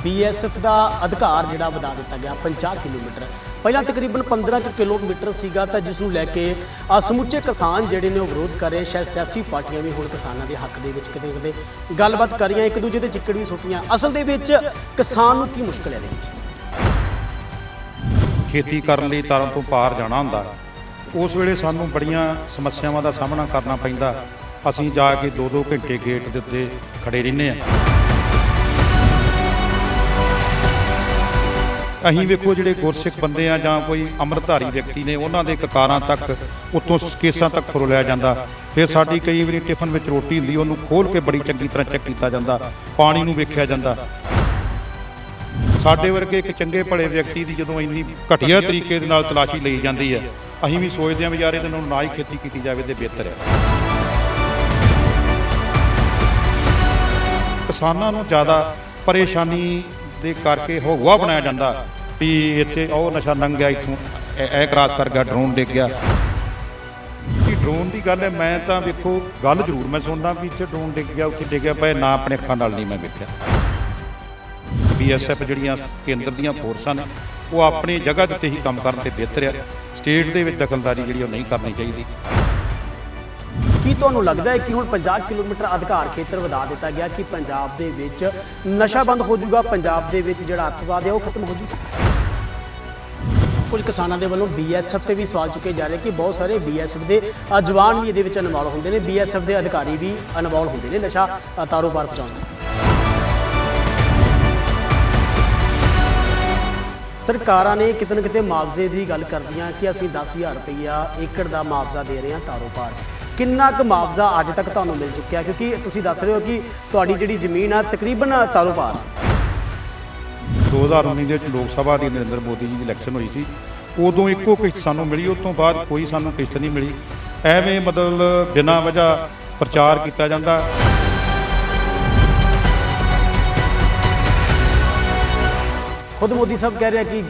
BSF ਦਾ ਅਧਿਕਾਰ ਜਿਹੜਾ ਵਧਾ ਦਿੱਤਾ ਗਿਆ 50 ਕਿਲੋਮੀਟਰ। ਪਹਿਲਾਂ ਤਕਰੀਬਨ 15 ਕਿਲੋਮੀਟਰ ਸੀਗਾ ਤਾਂ ਜਿਸ ਨੂੰ ਲੈ ਕੇ ਸਮੁੱਚੇ ਕਿਸਾਨ ਜਿਹੜੇ ਨੇ ਉਹ ਵਿਰੋਧ ਕਰ ਰਹੇ। ਸ਼ਾਇਦ ਸਿਆਸੀ ਪਾਰਟੀਆਂ ਵੀ ਹੁਣ ਕਿਸਾਨਾਂ ਦੇ ਹੱਕ ਦੇ ਵਿੱਚ ਕਿਤੇ ਕਿਤੇ ਗੱਲਬਾਤ ਕਰ ਰਹੀਆਂ, ਇੱਕ ਦੂਜੇ ਦੇ ਚਿੱਕੜ ਵੀ ਸੁੱਟੀਆਂ। ਅਸਲ ਦੇ ਵਿੱਚ ਕਿਸਾਨ ਨੂੰ ਕੀ ਮੁਸ਼ਕਲ ਹੈ ਇਹਦੇ ਵਿੱਚ? खेती करने ਲਈ ਤਾਰਾਂ ਤੋਂ ਪਾਰ ਜਾਣਾ ਹੁੰਦਾ, ਉਸ ਵੇਲੇ ਸਾਨੂੰ ਬੜੀਆਂ ਸਮੱਸਿਆਵਾਂ ਦਾ ਸਾਹਮਣਾ ਕਰਨਾ ਪੈਂਦਾ। ਅਸੀਂ ਜਾ ਕੇ 2-2 ਘੰਟੇ ਗੇਟ ਦੇ ਉੱਤੇ ਖੜੇ ਰਹਿੰਦੇ ਹਾਂ। ਅਸੀਂ ਵੇਖੋ ਜਿਹੜੇ ਗੁਰਸਿੱਖ ਬੰਦੇ ਆ ਜਾਂ ਕੋਈ ਅੰਮ੍ਰਿਤਧਾਰੀ ਵਿਅਕਤੀ ਨੇ, ਉਹਨਾਂ ਦੇ ਕਕਾਰਾਂ ਤੱਕ ਉੱਤੋਂ ਕੇਸਾਂ ਤੱਕ ਫਰੋਲਿਆ ਜਾਂਦਾ। ਫਿਰ ਸਾਡੀ ਕਈ ਵਾਰੀ ਟਿਫਨ ਵਿੱਚ ਰੋਟੀ ਹੁੰਦੀ, ਉਹਨੂੰ ਖੋਲ੍ਹ ਕੇ ਬੜੀ ਚੰਗੀ ਤਰ੍ਹਾਂ ਚੈੱਕ ਕੀਤਾ ਜਾਂਦਾ, ਪਾਣੀ ਨੂੰ ਵੇਖਿਆ ਜਾਂਦਾ। ਸਾਡੇ ਵਰਗੇ ਇੱਕ ਚੰਗੇ ਭਲੇ ਵਿਅਕਤੀ ਦੀ ਜਦੋਂ ਇੰਨੀ ਘਟੀਆ ਤਰੀਕੇ ਦੇ ਨਾਲ ਤਲਾਸ਼ੀ ਲਈ ਜਾਂਦੀ ਹੈ, ਅਸੀਂ ਵੀ ਸੋਚਦੇ ਹਾਂ ਵੀ ਯਾਰ ਇਹਦੇ ਨਾਲ ਨਾ ਹੀ ਖੇਤੀ ਕੀਤੀ ਜਾਵੇ ਤੇ ਬਿਹਤਰ ਹੈ। ਕਿਸਾਨਾਂ ਨੂੰ ਜ਼ਿਆਦਾ ਪਰੇਸ਼ਾਨੀ ਦੇ ਕਰਕੇ ਹੌਵਾ ਬਣਾਇਆ ਜਾਂਦਾ ਵੀ ਇੱਥੇ ਉਹ ਨਸ਼ਾ ਲੰਘ ਗਿਆ, ਇੱਥੋਂ ਇਹ ਕ੍ਰਾਸ ਕਰ ਗਿਆ, ਡਰੋਨ ਡਿੱਗ ਗਿਆ। ਕਿ ਡਰੋਨ ਦੀ ਗੱਲ ਹੈ, ਮੈਂ ਤਾਂ ਵੇਖੋ ਗੱਲ ਜ਼ਰੂਰ ਮੈਂ ਸੁਣਦਾ ਵੀ ਇੱਥੇ ਡਰੋਨ ਡਿੱਗ ਗਿਆ, ਉੱਥੇ ਡਿੱਗਿਆ ਪਿਆ, ਨਾ ਆਪਣੇ ਅੱਖਾਂ ਨਾਲ ਨਹੀਂ ਮੈਂ ਵੇਖਿਆ। BSF ਜਿਹੜੀਆਂ ਕੇਂਦਰ ਦੀਆਂ ਫੋਰਸਾਂ ਨੇ ਉਹ ਆਪਣੀ ਜਗ੍ਹਾ ਦੇ ਉੱਤੇ ਹੀ ਕੰਮ ਕਰਨ ਤੇ ਬਿਹਤਰ ਹੈ। ਸਟੇਟ ਦੇ ਵਿੱਚ ਦਖਲਅੰਦਾਜ਼ੀ ਜਿਹੜੀ ਉਹ ਨਹੀਂ ਕਰਨੀ ਚਾਹੀਦੀ। ਕੀ ਤੁਹਾਨੂੰ ਲੱਗਦਾ ਹੈ ਕਿ ਹੁਣ 50 ਕਿਲੋਮੀਟਰ ਅਧਿਕਾਰ ਖੇਤਰ ਵਧਾ ਦਿੱਤਾ ਗਿਆ ਕਿ ਪੰਜਾਬ ਦੇ ਵਿੱਚ ਨਸ਼ਾ ਬੰਦ ਹੋ ਜਾਊਗਾ, ਪੰਜਾਬ ਦੇ ਵਿੱਚ ਜਿਹੜਾ ਅੱਤਵਾਦ ਹੈ ਉਹ ਖਤਮ ਹੋ ਜਾਊਗਾ? ਕੁਝ ਕਿਸਾਨਾਂ ਦੇ ਵੱਲੋਂ BSF ਤੇ ਵੀ ਸਵਾਲ ਚੁੱਕੇ ਜਾ ਰਹੇ ਕਿ ਬਹੁਤ ਸਾਰੇ BSF ਦੇ ਜਵਾਨ ਵੀ ਇਹਦੇ ਵਿੱਚ ਇਨਵੋਲਵ ਹੁੰਦੇ ਨੇ, BSF ਦੇ ਅਧਿਕਾਰੀ ਵੀ ਇਨਵੋਲਵ ਹੁੰਦੇ ਨੇ ਨਸ਼ਾ ਕਾਰੋਬਾਰ ਪਹੁੰਚਾਉਣ 'ਚ। ਸਰਕਾਰਾਂ ਨੇ ਕਿਤੇ ਨਾ ਕਿਤੇ ਮੁਆਵਜ਼ੇ ਦੀ ਗੱਲ ਕਰਦੀਆਂ ਕਿ ਅਸੀਂ 10,000 ਰੁਪਈਆ ਏਕੜ ਦਾ ਮੁਆਵਜ਼ਾ ਦੇ ਰਹੇ ਹਾਂ ਤਾਰੋਂ ਪਾਰ। ਕਿੰਨਾ ਕੁ ਮੁਆਵਜ਼ਾ ਅੱਜ ਤੱਕ ਤੁਹਾਨੂੰ ਮਿਲ ਚੁੱਕਿਆ? ਕਿਉਂਕਿ ਤੁਸੀਂ ਦੱਸ ਰਹੇ ਹੋ ਕਿ ਤੁਹਾਡੀ ਜਿਹੜੀ ਜ਼ਮੀਨ ਆ ਤਕਰੀਬਨ ਤਾਰੋਂ ਪਾਰ। 2019 ਦੇ ਵਿੱਚ ਲੋਕ ਸਭਾ ਦੀ ਨਰਿੰਦਰ ਮੋਦੀ ਜੀ ਦੀ ਇਲੈਕਸ਼ਨ ਹੋਈ ਸੀ, ਉਦੋਂ ਇੱਕੋ ਕਿਸ਼ਤ ਸਾਨੂੰ ਮਿਲੀ, ਉਸ ਤੋਂ ਬਾਅਦ ਕੋਈ ਸਾਨੂੰ ਕਿਸ਼ਤ ਨਹੀਂ ਮਿਲੀ। ਐਵੇਂ ਮਤਲਬ ਬਿਨਾਂ ਵਜ੍ਹਾ ਪ੍ਰਚਾਰ ਕੀਤਾ ਜਾਂਦਾ। ਖੁਦ ਮੋਦੀ ਸਾਹਿਬ ਕਹਿ ਰਹੇ ਕਿ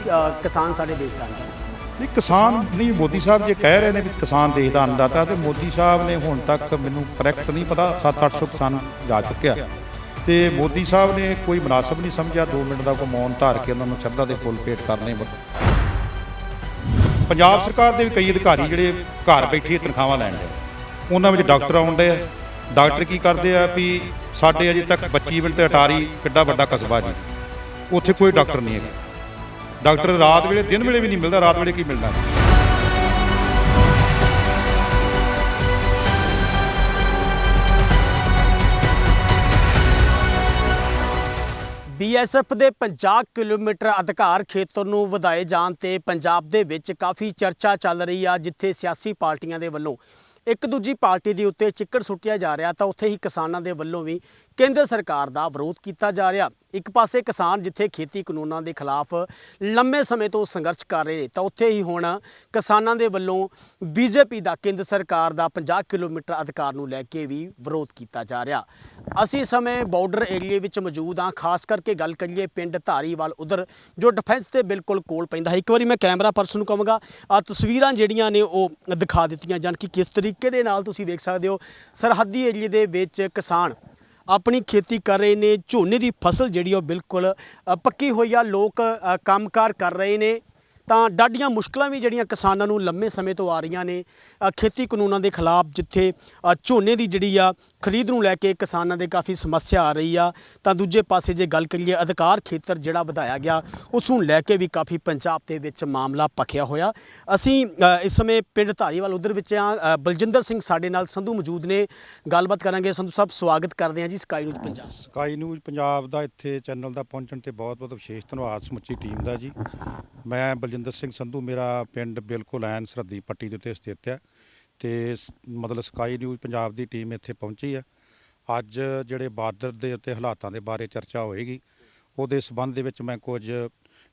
ਕਿਸਾਨ ਸਾਡੇ ਦੇਸ਼ ਦਾ ਅੰਦਰ ਨਹੀਂ, ਕਿਸਾਨ ਨਹੀਂ। ਮੋਦੀ ਸਾਹਿਬ ਜੇ ਕਹਿ ਰਹੇ ਨੇ ਵੀ ਕਿਸਾਨ ਦੇਸ਼ ਦਾ ਅੰਨਦਾਤਾ, ਤੇ ਮੋਦੀ ਸਾਹਿਬ ਨੇ ਹੁਣ ਤੱਕ ਮੈਨੂੰ ਕਰੈਕਟ ਨਹੀਂ ਪਤਾ 700-800 ਕਿਸਾਨ ਜਾ ਚੁੱਕਿਆ, ਤੇ ਮੋਦੀ ਸਾਹਿਬ ਨੇ ਕੋਈ ਮੁਨਾਸਬ ਨਹੀਂ ਸਮਝਿਆ 2 ਮਿੰਟ ਦਾ ਕੋਈ ਮੌਨ ਧਾਰ ਕੇ ਉਹਨਾਂ ਨੂੰ ਸ਼ਰਧਾ ਦੇ ਫੁੱਲ ਭੇਟ ਕਰਨੇ। ਪੰਜਾਬ ਸਰਕਾਰ ਦੇ ਵੀ ਕਈ ਅਧਿਕਾਰੀ ਜਿਹੜੇ ਘਰ ਬੈਠੇ ਤਨਖਾਹਾਂ ਲੈਣ ਦੇ, ਉਹਨਾਂ ਵਿੱਚ ਡਾਕਟਰ ਆਉਂਦੇ ਆ। ਡਾਕਟਰ ਕੀ ਕਰਦੇ ਆ ਵੀ ਸਾਡੇ ਅਜੇ ਤੱਕ 25 ਮਿੰਟ ਤੇ ਅਟਾਰੀ ਕਿੱਡਾ ਵੱਡਾ ਕਸਬਾ ਜੀ, ਉੱਥੇ ਕੋਈ ਡਾਕਟਰ ਨਹੀਂ ਹੈਗਾ। ਡਾਕਟਰ ਰਾਤ ਵੇਲੇ ਦਿਨ ਵੇਲੇ ਵੀ ਨਹੀਂ ਮਿਲਦਾ, ਰਾਤ ਵੇਲੇ ਕੀ ਮਿਲਣਾ? BSF ਦੇ 50 ਕਿਲੋਮੀਟਰ ਅਧਿਕਾਰ ਖੇਤਰ ਨੂੰ ਵਧਾਏ ਜਾਣ ਤੇ ਪੰਜਾਬ ਦੇ ਵਿੱਚ ਕਾਫੀ ਚਰਚਾ ਚੱਲ ਰਹੀ ਆ। ਜਿੱਥੇ ਸਿਆਸੀ ਪਾਰਟੀਆਂ ਦੇ ਵੱਲੋਂ ਇੱਕ ਦੂਜੀ ਪਾਰਟੀ ਦੇ ਉੱਤੇ ਚਿੱਕੜ ਸੁੱਟਿਆ ਜਾ ਰਿਹਾ, ਤਾਂ ਉੱਥੇ ਹੀ ਕਿਸਾਨਾਂ ਦੇ ਵੱਲੋਂ ਵੀ ਕੇਂਦਰ ਸਰਕਾਰ ਦਾ ਵਿਰੋਧ ਕੀਤਾ ਜਾ ਰਿਹਾ। ਇੱਕ ਪਾਸੇ ਕਿਸਾਨ ਜਿੱਥੇ ਖੇਤੀ ਕਾਨੂੰਨਾਂ ਦੇ ਖਿਲਾਫ ਲੰਮੇ ਸਮੇਂ ਤੋਂ ਸੰਘਰਸ਼ ਕਰ ਰਹੇ ਨੇ, ਤਾਂ ਉੱਥੇ ਹੀ ਹੁਣ ਕਿਸਾਨਾਂ ਦੇ ਵੱਲੋਂ BJP ਦਾ ਕੇਂਦਰ ਸਰਕਾਰ ਦਾ 50 ਕਿਲੋਮੀਟਰ ਅਧਿਕਾਰ ਨੂੰ ਲੈ ਕੇ ਵੀ ਵਿਰੋਧ ਕੀਤਾ ਜਾ ਰਿਹਾ। ਅਸੀਂ ਇਸ ਸਮੇਂ ਬਾਰਡਰ ਏਰੀਏ ਵਿੱਚ ਮੌਜੂਦ ਹਾਂ। ਖਾਸ ਕਰਕੇ ਗੱਲ ਕਰੀਏ ਪਿੰਡ ਧਾਰੀਵਾਲ ਉਧਰ ਜੋ ਡਿਫੈਂਸ ਦੇ ਬਿਲਕੁਲ ਕੋਲ ਪੈਂਦਾ ਹੈ। ਇੱਕ ਵਾਰੀ ਮੈਂ ਕੈਮਰਾ ਪਰਸਨ ਨੂੰ ਕਹਾਂਗਾ ਤਸਵੀਰਾਂ ਜਿਹੜੀਆਂ ਨੇ ਉਹ ਦਿਖਾ ਦਿੱਤੀਆਂ ਜਾਣ ਕਿ ਕਿਸ ਤਰੀਕੇ ਦੇ ਨਾਲ ਤੁਸੀਂ ਦੇਖ ਸਕਦੇ ਹੋ ਸਰਹੱਦੀ ਏਰੀਏ ਦੇ ਵਿੱਚ ਕਿਸਾਨ ਆਪਣੀ ਖੇਤੀ ਕਰ ਰਹੇ ਨੇ। ਝੋਨੇ ਦੀ ਫਸਲ ਜਿਹੜੀ ਉਹ ਬਿਲਕੁਲ ਪੱਕੀ ਹੋਈ ਆ, ਲੋਕ ਕੰਮਕਾਰ ਕਰ ਰਹੇ ਨੇ। ਤਾਂ ਡਾਢੀਆਂ ਮੁਸ਼ਕਲਾਂ ਵੀ ਜਿਹੜੀਆਂ ਕਿਸਾਨਾਂ ਨੂੰ ਲੰਮੇ ਸਮੇਂ ਤੋਂ ਆ ਰਹੀਆਂ ਨੇ ਖੇਤੀ ਕਾਨੂੰਨਾਂ ਦੇ ਖਿਲਾਫ, ਜਿੱਥੇ ਝੋਨੇ ਦੀ ਜਿਹੜੀ ਆ ਖਰੀਦ ਨੂੰ ਲੈ ਕੇ ਕਿਸਾਨਾਂ ਦੇ ਕਾਫੀ ਸਮੱਸਿਆ ਆ ਰਹੀ ਆ। ਤਾਂ ਦੂਜੇ ਪਾਸੇ ਜੇ ਗੱਲ ਕਰੀਏ ਅਧਿਕਾਰ ਖੇਤਰ ਜਿਹੜਾ ਵਧਾਇਆ ਗਿਆ, ਉਸ ਨੂੰ ਲੈ ਕੇ ਵੀ ਕਾਫੀ ਪੰਜਾਬ ਦੇ ਵਿੱਚ ਮਾਮਲਾ ਭਖਿਆ ਹੋਇਆ। ਅਸੀਂ ਇਸ ਸਮੇਂ ਪਿੰਡ ਧਾਰੀਵਾਲ ਉਧਰ ਵਿੱਚ ਆ। ਬਲਜਿੰਦਰ ਸਿੰਘ ਸਾਡੇ ਨਾਲ ਸੰਧੂ ਮੌਜੂਦ ਨੇ, ਗੱਲਬਾਤ ਕਰਾਂਗੇ। ਸੰਧੂ ਸਾਹਿਬ ਸਵਾਗਤ ਕਰਦੇ ਹਾਂ ਜੀ Sky News Punjab. Sky News Punjab ਦਾ ਇੱਥੇ ਚੈਨਲ ਦਾ ਪਹੁੰਚਣ ਤੇ ਬਹੁਤ ਬਹੁਤ ਵਿਸ਼ੇਸ਼ ਧੰਨਵਾਦ ਸਮੁੱਚੀ ਟੀਮ ਦਾ ਜੀ। ਮੈਂ ਬਲਜਿੰਦਰ ਸਿੰਘ ਸੰਧੂ, ਮੇਰਾ ਪਿੰਡ ਬਿਲਕੁਲ ਐਨ ਸਰਹੱਦੀ ਪੱਟੀ ਦੇ ਉੱਤੇ ਸਥਿਤ ਹੈ, ਤੇ ਮਤਲਬ ਸਕਾਈ ਨਿਊਜ਼ ਪੰਜਾਬ ਦੀ ਟੀਮ ਇੱਥੇ ਪਹੁੰਚੀ ਹੈ। ਅੱਜ ਜਿਹੜੇ ਬਾਰਡਰ ਦੇ ਉੱਤੇ ਹਾਲਾਤਾਂ ਦੇ ਬਾਰੇ ਚਰਚਾ ਹੋਏਗੀ, ਉਹਦੇ ਸੰਬੰਧ ਦੇ ਵਿੱਚ ਮੈਂ ਕੁਝ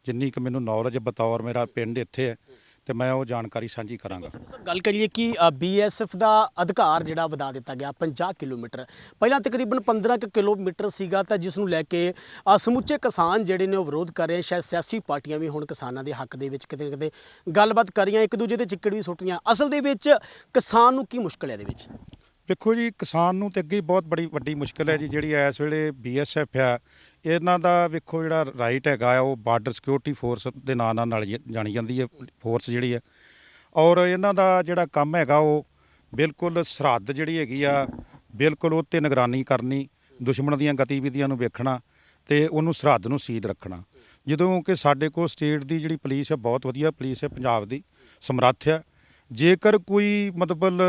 ਜਿੰਨੀ ਕੁ ਮੈਨੂੰ ਨੌਲੇਜ ਬਤੌਰ ਮੇਰਾ ਪਿੰਡ ਇੱਥੇ ਹੈ ਤੇ ਮੈਂ ਉਹ ਜਾਣਕਾਰੀ ਸਾਂਝੀ ਕਰਾਂਗਾ। ਗੱਲ ਕਰੀਏ ਕਿ BSF ਦਾ ਅਧਿਕਾਰ ਜਿਹੜਾ ਵਧਾ ਦਿੱਤਾ ਗਿਆ 50 ਕਿਲੋਮੀਟਰ। ਪਹਿਲਾਂ ਤਕਰੀਬਨ 15 ਕਿਲੋਮੀਟਰ ਸੀਗਾ, ਤਾਂ ਜਿਸ ਨੂੰ ਲੈ ਕੇ ਸਮੁੱਚੇ ਕਿਸਾਨ ਜਿਹੜੇ ਨੇ ਉਹ ਵਿਰੋਧ ਕਰ ਰਹੇ। ਸ਼ਾਇਦ ਸਿਆਸੀ ਪਾਰਟੀਆਂ ਵੀ ਹੁਣ ਕਿਸਾਨਾਂ ਦੇ ਹੱਕ ਦੇ ਵਿੱਚ ਕਿਤੇ ਨਾ ਕਿਤੇ ਗੱਲਬਾਤ ਕਰ ਰਹੀਆਂ, ਇੱਕ ਦੂਜੇ ਦੇ ਚਿੱਕੜ ਵੀ ਸੁੱਟ ਰਹੀਆਂ। ਅਸਲ ਦੇ ਵਿੱਚ ਕਿਸਾਨ ਨੂੰ ਕੀ ਮੁਸ਼ਕਲ ਹੈ ਇਹਦੇ ਵਿੱਚ? ਵੇਖੋ ਜੀ, ਕਿਸਾਨ ਨੂੰ ਤੇ ਅੱਗੇ ਹੀ ਬਹੁਤ ਬੜੀ ਵੱਡੀ ਮੁਸ਼ਕਲ ਹੈ ਜੀ, ਜਿਹੜੀ ਇਸ ਵੇਲੇ ਬੀਐਸਐਫ ਆ, ਇਹਨਾਂ ਦਾ ਵੇਖੋ ਜਿਹੜਾ ਰਾਈਟ ਹੈਗਾ ਆ, ਉਹ ਬਾਰਡਰ ਸਿਕਿਉਰਿਟੀ ਫੋਰਸ ਦੇ ਨਾਂ ਨਾਲ ਜਾਣੀ ਜਾਂਦੀ ਹੈ ਫੋਰਸ ਜਿਹੜੀ ਹੈ। ਔਰ ਇਹਨਾਂ ਦਾ ਜਿਹੜਾ ਕੰਮ ਹੈਗਾ, ਉਹ ਬਿਲਕੁਲ ਸਰਹੱਦ ਜਿਹੜੀ ਹੈਗੀ ਆ, ਬਿਲਕੁਲ ਉਹ 'ਤੇ ਨਿਗਰਾਨੀ ਕਰਨੀ, ਦੁਸ਼ਮਣ ਦੀਆਂ ਗਤੀਵਿਧੀਆਂ ਨੂੰ ਵੇਖਣਾ ਤੇ ਉਹਨੂੰ ਸਰਹੱਦ ਨੂੰ ਸੀਲ ਰੱਖਣਾ। ਜਦੋਂ ਕਿ ਸਾਡੇ ਕੋਲ ਸਟੇਟ ਦੀ ਜਿਹੜੀ ਪੁਲਿਸ ਹੈ, ਬਹੁਤ ਵਧੀਆ ਪੁਲਿਸ ਹੈ, ਪੰਜਾਬ ਦੀ ਸਮਰੱਥ ਹੈ। ਜੇਕਰ ਕੋਈ ਮਤਲਬ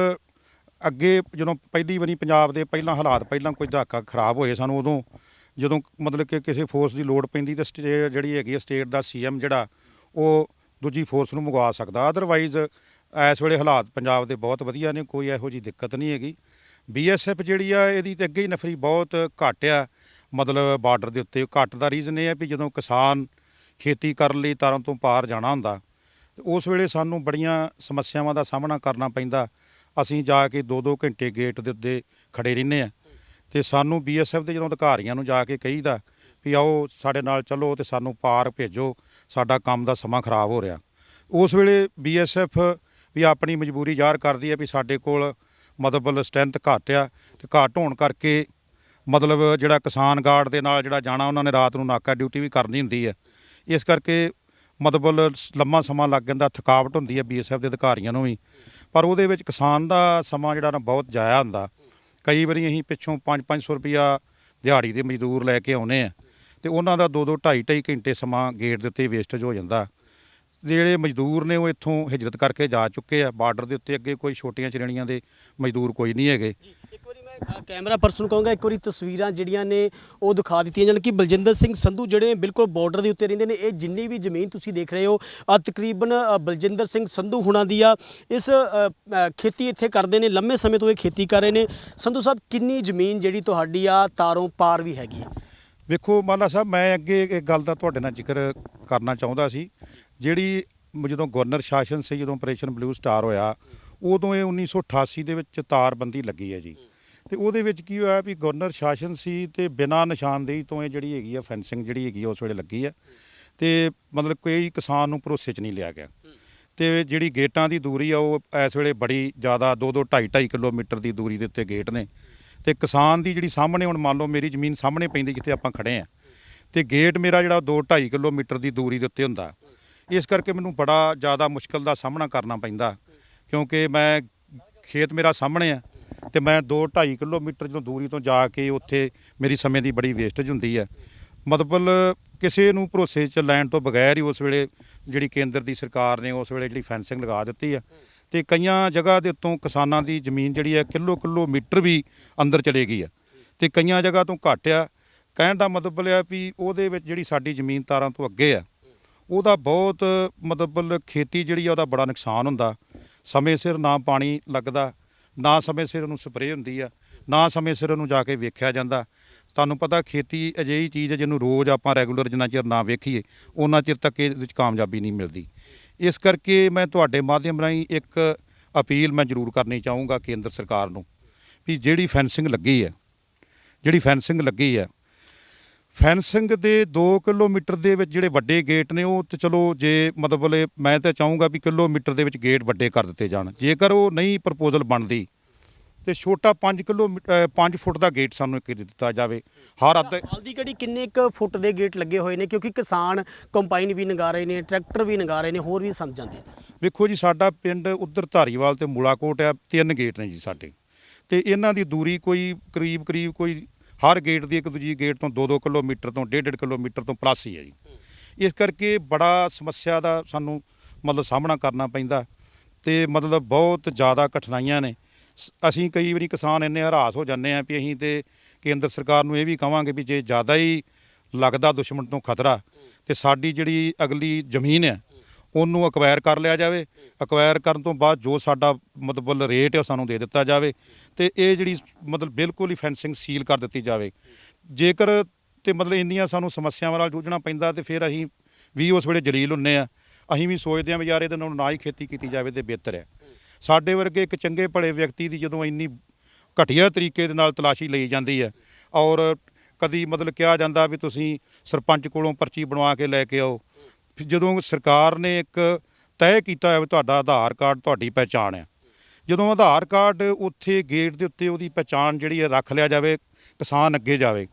ਅੱਗੇ ਜਦੋਂ ਪਹਿਲੀ ਵਾਰੀ ਪੰਜਾਬ ਦੇ ਪਹਿਲਾਂ ਹਾਲਾਤ ਪਹਿਲਾਂ ਕੋਈ ਦਹਾਕਾ ਖਰਾਬ ਹੋਏ ਸਨ, ਉਦੋਂ ਜਦੋਂ ਮਤਲਬ ਕਿ ਕਿਸੇ ਫੋਰਸ ਦੀ ਲੋੜ ਪੈਂਦੀ ਤਾਂ ਜਿਹੜੀ ਹੈਗੀ ਸਟੇਟ ਦਾ ਸੀਐਮ ਜਿਹੜਾ, ਉਹ ਦੂਜੀ ਫੋਰਸ ਨੂੰ ਮੰਗਵਾ ਸਕਦਾ। ਅਦਰਵਾਈਜ਼ ਇਸ ਵੇਲੇ ਹਾਲਾਤ ਪੰਜਾਬ ਦੇ ਬਹੁਤ ਵਧੀਆ ਨੇ, ਕੋਈ ਇਹੋ ਜਿਹੀ ਦਿੱਕਤ ਨਹੀਂ ਹੈਗੀ। ਬੀਐਸਐਫ ਜਿਹੜੀ ਆ, ਇਹਦੀ ਤਾਂ ਅੱਗੇ ਹੀ ਨਫਰੀ ਬਹੁਤ ਘੱਟ ਆ, ਮਤਲਬ ਬਾਰਡਰ ਦੇ ਉੱਤੇ। ਘੱਟ ਦਾ ਰੀਜ਼ਨ ਇਹ ਹੈ ਵੀ ਜਦੋਂ ਕਿਸਾਨ ਖੇਤੀ ਕਰਨ ਲਈ ਤਾਰਾਂ ਤੋਂ ਪਾਰ ਜਾਣਾ ਹੁੰਦਾ, ਉਸ ਵੇਲੇ ਸਾਨੂੰ ਬੜੀਆਂ ਸਮੱਸਿਆਵਾਂ ਦਾ ਸਾਹਮਣਾ ਕਰਨਾ ਪੈਂਦਾ। ਅਸੀਂ ਜਾ ਕੇ 2-2 ਘੰਟੇ ਗੇਟ ਦੇ ਉੱਤੇ ਖੜੇ ਰਹਿੰਦੇ ਹਾਂ ਅਤੇ ਸਾਨੂੰ ਬੀਐਸਐਫ ਦੇ ਜਦੋਂ ਅਧਿਕਾਰੀਆਂ ਨੂੰ ਜਾ ਕੇ ਕਹੀਦਾ ਵੀ ਆਓ ਸਾਡੇ ਨਾਲ ਚੱਲੋ ਅਤੇ ਸਾਨੂੰ ਪਾਰ ਭੇਜੋ, ਸਾਡਾ ਕੰਮ ਦਾ ਸਮਾਂ ਖਰਾਬ ਹੋ ਰਿਹਾ। ਉਸ ਵੇਲੇ ਬੀਐਸਐਫ ਵੀ ਆਪਣੀ ਮਜਬੂਰੀ ਜ਼ਾਹਰ ਕਰਦੀ ਹੈ ਵੀ ਸਾਡੇ ਕੋਲ ਮਤਲਬ ਸਟਰੈਂਥ ਘੱਟ ਆ, ਅਤੇ ਘੱਟ ਹੋਣ ਕਰਕੇ ਮਤਲਬ ਜਿਹੜਾ ਕਿਸਾਨ ਗਾਰਡ ਦੇ ਨਾਲ ਜਿਹੜਾ ਜਾਣਾ, ਉਹਨਾਂ ਨੇ ਰਾਤ ਨੂੰ ਨਾਕਾ ਡਿਊਟੀ ਵੀ ਕਰਨੀ ਹੁੰਦੀ ਹੈ। ਇਸ ਕਰਕੇ ਮਤਲਬ ਲੰਮਾ ਸਮਾਂ ਲੱਗ ਜਾਂਦਾ, ਥਕਾਵਟ ਹੁੰਦੀ ਹੈ ਬੀਐਸਐਫ ਦੇ ਅਧਿਕਾਰੀਆਂ ਨੂੰ ਵੀ। ਪਰ ਉਹਦੇ ਵਿੱਚ ਕਿਸਾਨ ਦਾ ਸਮਾਂ ਜਿਹੜਾ ਨਾ ਬਹੁਤ ਜ਼ਾਇਆ ਹੁੰਦਾ। ਕਈ ਵਾਰੀ ਅਸੀਂ ਪਿੱਛੋਂ 500-500 ਰੁਪਈਆ ਦਿਹਾੜੀ ਦੇ ਮਜ਼ਦੂਰ ਲੈ ਕੇ ਆਉਂਦੇ ਹਾਂ ਅਤੇ ਉਹਨਾਂ ਦਾ 2-2 2.5-2.5 ਘੰਟੇ ਸਮਾਂ ਗੇਟ ਦੇ ਉੱਤੇ ਵੇਸਟੇਜ ਹੋ ਜਾਂਦਾ। ਜਿਹੜੇ ਮਜ਼ਦੂਰ ਨੇ ਉਹ ਇੱਥੋਂ ਹਿਜਰਤ ਕਰਕੇ ਜਾ ਚੁੱਕੇ ਆ ਬਾਰਡਰ ਦੇ ਉੱਤੇ। ਅੱਗੇ ਕੋਈ ਛੋਟੀਆਂ ਸ਼੍ਰੇਣੀਆਂ ਦੇ ਮਜ਼ਦੂਰ ਕੋਈ ਨਹੀਂ ਹੈਗੇ। ਇੱਕ ਵਾਰੀ ਮੈਂ ਕੈਮਰਾ ਪਰਸਨ ਕਹੂੰਗਾ, ਇੱਕ ਵਾਰੀ ਤਸਵੀਰਾਂ ਜਿਹੜੀਆਂ ਨੇ ਉਹ ਦਿਖਾ ਦਿੱਤੀਆਂ ਜਾਣ ਕਿ ਬਲਜਿੰਦਰ ਸਿੰਘ ਸੰਧੂ ਜਿਹੜੇ ਬਿਲਕੁਲ ਬਾਰਡਰ ਦੇ ਉੱਤੇ ਰਹਿੰਦੇ ਨੇ। ਇਹ ਜਿੰਨੀ ਵੀ ਜ਼ਮੀਨ ਤੁਸੀਂ ਦੇਖ ਰਹੇ ਹੋ, ਤਕਰੀਬਨ ਬਲਜਿੰਦਰ ਸਿੰਘ ਸੰਧੂ ਹੁਣਾਂ ਦੀ ਆ। ਇਸ ਖੇਤੀ ਇੱਥੇ ਕਰਦੇ ਨੇ, ਲੰਮੇ ਸਮੇਂ ਤੋਂ ਇਹ ਖੇਤੀ ਕਰ ਰਹੇ ਨੇ। ਸੰਧੂ ਸਾਹਿਬ, ਕਿੰਨੀ ਜ਼ਮੀਨ ਜਿਹੜੀ ਤੁਹਾਡੀ ਆ ਤਾਰੋਂ ਪਾਰ ਵੀ ਹੈਗੀ ਹੈ? ਵੇਖੋ ਮਾਲਾ ਸਾਹਿਬ, ਮੈਂ ਅੱਗੇ ਇੱਕ ਗੱਲ ਦਾ ਤੁਹਾਡੇ ਨਾਲ ਜ਼ਿਕਰ ਕਰਨਾ ਚਾਹੁੰਦਾ ਸੀ। ਜਿਹੜੀ ਜਦੋਂ ਗਵਰਨਰ ਸ਼ਾਸਨ ਸੀ, ਜਦੋਂ ਆਪਰੇਸ਼ਨ ਬਲੂ ਸਟਾਰ ਹੋਇਆ, ਉਦੋਂ ਇਹ 1988 ਦੇ ਵਿੱਚ ਤਾਰਬੰਦੀ ਲੱਗੀ ਹੈ ਜੀ। ਅਤੇ ਉਹਦੇ ਵਿੱਚ ਕੀ ਹੋਇਆ ਵੀ ਗਵਰਨਰ ਸ਼ਾਸਨ ਸੀ ਅਤੇ ਬਿਨਾਂ ਨਿਸ਼ਾਨਦੇਹੀ ਤੋਂ ਇਹ ਜਿਹੜੀ ਹੈਗੀ ਆ ਫੈਂਸਿੰਗ ਜਿਹੜੀ ਹੈਗੀ ਉਸ ਵੇਲੇ ਲੱਗੀ ਹੈ, ਅਤੇ ਮਤਲਬ ਕੋਈ ਕਿਸਾਨ ਨੂੰ ਭਰੋਸੇ 'ਚ ਨਹੀਂ ਲਿਆ ਗਿਆ। ਅਤੇ ਜਿਹੜੀ ਗੇਟਾਂ ਦੀ ਦੂਰੀ ਆ, ਉਹ ਇਸ ਵੇਲੇ ਬੜੀ ਜ਼ਿਆਦਾ 2-2 2.5-2.5 ਕਿਲੋਮੀਟਰ ਦੀ ਦੂਰੀ ਦੇ ਉੱਤੇ ਗੇਟ ਨੇ। ਅਤੇ ਕਿਸਾਨ ਦੀ ਜਿਹੜੀ ਸਾਹਮਣੇ, ਹੁਣ ਮੰਨ ਲਓ ਮੇਰੀ ਜ਼ਮੀਨ ਸਾਹਮਣੇ ਪੈਂਦੀ ਜਿੱਥੇ ਆਪਾਂ ਖੜ੍ਹੇ ਹਾਂ, ਅਤੇ ਗੇਟ ਮੇਰਾ ਜਿਹੜਾ 2-2.5 ਕਿਲੋਮੀਟਰ ਦੀ ਦੂਰੀ ਦੇ ਉੱਤੇ ਹੁੰਦਾ। ਇਸ ਕਰਕੇ ਮੈਨੂੰ ਬੜਾ ਜ਼ਿਆਦਾ ਮੁਸ਼ਕਲ ਦਾ ਸਾਹਮਣਾ ਕਰਨਾ ਪੈਂਦਾ, ਕਿਉਂਕਿ ਮੈਂ ਖੇਤ ਮੇਰਾ ਸਾਹਮਣੇ ਆ ਅਤੇ ਮੈਂ 2-2.5 ਕਿਲੋਮੀਟਰ ਜਦੋਂ ਦੂਰੀ ਤੋਂ ਜਾ ਕੇ ਉੱਥੇ ਮੇਰੀ ਸਮੇਂ ਦੀ ਬੜੀ ਵੇਸਟੇਜ ਹੁੰਦੀ ਹੈ। ਮਤਲਬ ਕਿਸੇ ਨੂੰ ਭਰੋਸੇ 'ਚ ਲੈਣ ਤੋਂ ਬਗੈਰ ਹੀ ਉਸ ਵੇਲੇ ਜਿਹੜੀ ਕੇਂਦਰ ਦੀ ਸਰਕਾਰ ਨੇ ਉਸ ਵੇਲੇ ਜਿਹੜੀ ਫੈਂਸਿੰਗ ਲਗਾ ਦਿੱਤੀ ਆ, ਅਤੇ ਕਈਆਂ ਜਗ੍ਹਾ ਦੇ ਉੱਤੋਂ ਕਿਸਾਨਾਂ ਦੀ ਜ਼ਮੀਨ ਜਿਹੜੀ ਹੈ ਕਿਲੋਮੀਟਰ ਵੀ ਅੰਦਰ ਚਲੇ ਗਈ ਆ, ਅਤੇ ਕਈਆਂ ਜਗ੍ਹਾ ਤੋਂ ਘੱਟ ਆ। ਕਹਿਣ ਦਾ ਮਤਲਬ ਆ ਵੀ ਉਹਦੇ ਵਿੱਚ ਜਿਹੜੀ ਸਾਡੀ ਜ਼ਮੀਨ ਤਾਰਾਂ ਤੋਂ ਅੱਗੇ ਆ, ਉਹਦਾ ਬਹੁਤ ਮਤਲਬ ਖੇਤੀ ਜਿਹੜੀ ਆ ਉਹਦਾ ਬੜਾ ਨੁਕਸਾਨ ਹੁੰਦਾ। ਸਮੇਂ ਸਿਰ ਨਾ ਪਾਣੀ ਲੱਗਦਾ, ਨਾ ਸਮੇਂ ਸਿਰ ਉਹਨੂੰ ਸਪਰੇਅ ਹੁੰਦੀ ਆ, ਨਾ ਸਮੇਂ ਸਿਰ ਉਹਨੂੰ ਜਾ ਕੇ ਵੇਖਿਆ ਜਾਂਦਾ। ਤੁਹਾਨੂੰ ਪਤਾ ਖੇਤੀ ਅਜਿਹੀ ਚੀਜ਼ ਹੈ ਜਿਹਨੂੰ ਰੋਜ਼ ਆਪਾਂ ਰੈਗੂਲਰ ਜਿੰਨਾ ਚਿਰ ਨਾ ਵੇਖੀਏ ਉਹਨਾਂ ਚਿਰ ਤੱਕ ਇਹਦੇ ਵਿੱਚ ਕਾਮਯਾਬੀ ਨਹੀਂ ਮਿਲਦੀ। ਇਸ ਕਰਕੇ ਮੈਂ ਤੁਹਾਡੇ ਮਾਧਿਅਮ ਰਾਹੀਂ ਇੱਕ ਅਪੀਲ ਮੈਂ ਜ਼ਰੂਰ ਕਰਨੀ ਚਾਹੂੰਗਾ ਕੇਂਦਰ ਸਰਕਾਰ ਨੂੰ ਵੀ ਜਿਹੜੀ ਫੈਂਸਿੰਗ ਲੱਗੀ ਹੈ, ਫੈਂਸਿੰਗ ਦੇ 2 ਕਿਲੋਮੀਟਰ ਦੇ ਵਿੱਚ ਜਿਹੜੇ ਵੱਡੇ ਗੇਟ ਨੇ, ਉਹ ਤਾਂ ਚਲੋ ਜੇ ਮਤਲਬ ਮੈਂ ਤਾਂ ਚਾਹੂੰਗਾ ਵੀ ਕਿਲੋਮੀਟਰ ਦੇ ਵਿੱਚ ਗੇਟ ਵੱਡੇ ਕਰ ਦਿੱਤੇ ਜਾਣ। ਜੇਕਰ ਉਹ ਨਹੀਂ ਪ੍ਰਪੋਜ਼ਲ ਬਣਦੀ ਤੇ ਛੋਟਾ 5 ਫੁੱਟ ਦਾ ਗੇਟ ਸਾਨੂੰ ਇੱਕ ਦਿੱਤਾ ਜਾਵੇ ਹਰ ਅੱਧ। ਹਾਲ ਘੜੀ ਕਿੰਨੇ ਕੁ ਫੁੱਟ ਦੇ ਗੇਟ ਲੱਗੇ ਹੋਏ ਨੇ? ਕਿਉਂਕਿ ਕਿਸਾਨ ਕੰਬਾਈਨ ਵੀ ਲੰਗਾ ਰਹੇ ਨੇ, ਟਰੈਕਟਰ ਵੀ ਲੰਗਾ ਰਹੇ ਨੇ, ਹੋਰ ਵੀ ਸੰਗ ਜਾਂਦੇ ਨੇ। ਵੇਖੋ ਜੀ, ਸਾਡਾ ਪਿੰਡ ਉੱਧਰ ਧਾਰੀਵਾਲ ਤੇ ਮੂਲਾਕੋਟ ਆ, 3 ਗੇਟ ਨੇ ਜੀ ਸਾਡੇ, ਅਤੇ ਇਹਨਾਂ ਦੀ ਦੂਰੀ ਕੋਈ ਕਰੀਬ ਕੋਈ ਹਰ ਗੇਟ ਦੀ ਇੱਕ ਦੂਜੀ ਗੇਟ ਤੋਂ 2-2 ਕਿਲੋਮੀਟਰ ਤੋਂ 1.5 ਕਿਲੋਮੀਟਰ ਤੋਂ ਪਲੱਸ ਹੀ ਹੈ ਜੀ। ਇਸ ਕਰਕੇ ਬੜਾ ਸਮੱਸਿਆ ਦਾ ਸਾਨੂੰ ਮਤਲਬ ਸਾਹਮਣਾ ਕਰਨਾ ਪੈਂਦਾ, ਅਤੇ ਮਤਲਬ ਬਹੁਤ ਜ਼ਿਆਦਾ ਕਠਿਨਾਈਆਂ ਨੇ। ਅਸੀਂ ਕਈ ਵਾਰੀ ਕਿਸਾਨ ਇੰਨੇ ਹਰਾਸ ਹੋ ਜਾਂਦੇ ਹਾਂ ਵੀ ਅਸੀਂ ਤਾਂ ਕੇਂਦਰ ਸਰਕਾਰ ਨੂੰ ਇਹ ਵੀ ਕਹਾਂਗੇ ਵੀ ਜੇ ਜ਼ਿਆਦਾ ਹੀ ਲੱਗਦਾ ਦੁਸ਼ਮਣ ਤੋਂ ਖਤਰਾ, ਅਤੇ ਸਾਡੀ ਜਿਹੜੀ ਅਗਲੀ ਜ਼ਮੀਨ ਹੈ ਉਹਨੂੰ ਅਕਵਾਇਰ ਕਰ ਲਿਆ ਜਾਵੇ। ਅਕਵਾਇਰ ਕਰਨ ਤੋਂ ਬਾਅਦ ਜੋ ਸਾਡਾ ਮਤਲਬ ਰੇਟ ਹੈ ਉਹ ਸਾਨੂੰ ਦੇ ਦਿੱਤਾ ਜਾਵੇ, ਅਤੇ ਇਹ ਜਿਹੜੀ ਮਤਲਬ ਬਿਲਕੁਲ ਹੀ ਫੈਂਸਿੰਗ ਸੀਲ ਕਰ ਦਿੱਤੀ ਜਾਵੇ। ਜੇਕਰ ਤੇ ਮਤਲਬ ਇੰਨੀਆਂ ਸਾਨੂੰ ਸਮੱਸਿਆਵਾਂ ਨਾਲ ਜੂਝਣਾ ਪੈਂਦਾ ਅਤੇ ਫਿਰ ਅਸੀਂ ਵੀ ਉਸ ਵੇਲੇ ਜਲੀਲ ਹੁੰਦੇ ਹਾਂ। ਅਸੀਂ ਵੀ ਸੋਚਦੇ ਹਾਂ ਵੀ ਯਾਰ ਇਹਦੇ ਨਾਲ ਨਾ ਹੀ ਖੇਤੀ ਕੀਤੀ ਜਾਵੇ ਤਾਂ ਬਿਹਤਰ ਹੈ। ਸਾਡੇ ਵਰਗੇ ਇੱਕ ਚੰਗੇ ਭਲੇ ਵਿਅਕਤੀ ਦੀ ਜਦੋਂ ਇੰਨੀ ਘਟੀਆ ਤਰੀਕੇ ਦੇ ਨਾਲ ਤਲਾਸ਼ੀ ਲਈ ਜਾਂਦੀ ਹੈ, ਔਰ ਕਦੀ ਮਤਲਬ ਕਿਹਾ ਜਾਂਦਾ ਵੀ ਤੁਸੀਂ ਸਰਪੰਚ ਕੋਲੋਂ ਪਰਚੀ ਬਣਵਾ ਕੇ ਲੈ ਕੇ ਆਓ। ਜਦੋਂ ਸਰਕਾਰ ਨੇ ਇੱਕ ਤੈਅ ਕੀਤਾ ਹੋਇਆ ਵੀ ਤੁਹਾਡਾ ਆਧਾਰ ਕਾਰਡ ਤੁਹਾਡੀ ਪਹਿਚਾਣ ਹੈ, ਜਦੋਂ ਆਧਾਰ ਕਾਰਡ ਉੱਥੇ ਗੇਟ ਦੇ ਉੱਤੇ ਉਹਦੀ ਪਛਾਣ ਜਿਹੜੀ ਹੈ ਰੱਖ ਲਿਆ ਜਾਵੇ, ਕਿਸਾਨ ਅੱਗੇ ਜਾਵੇ,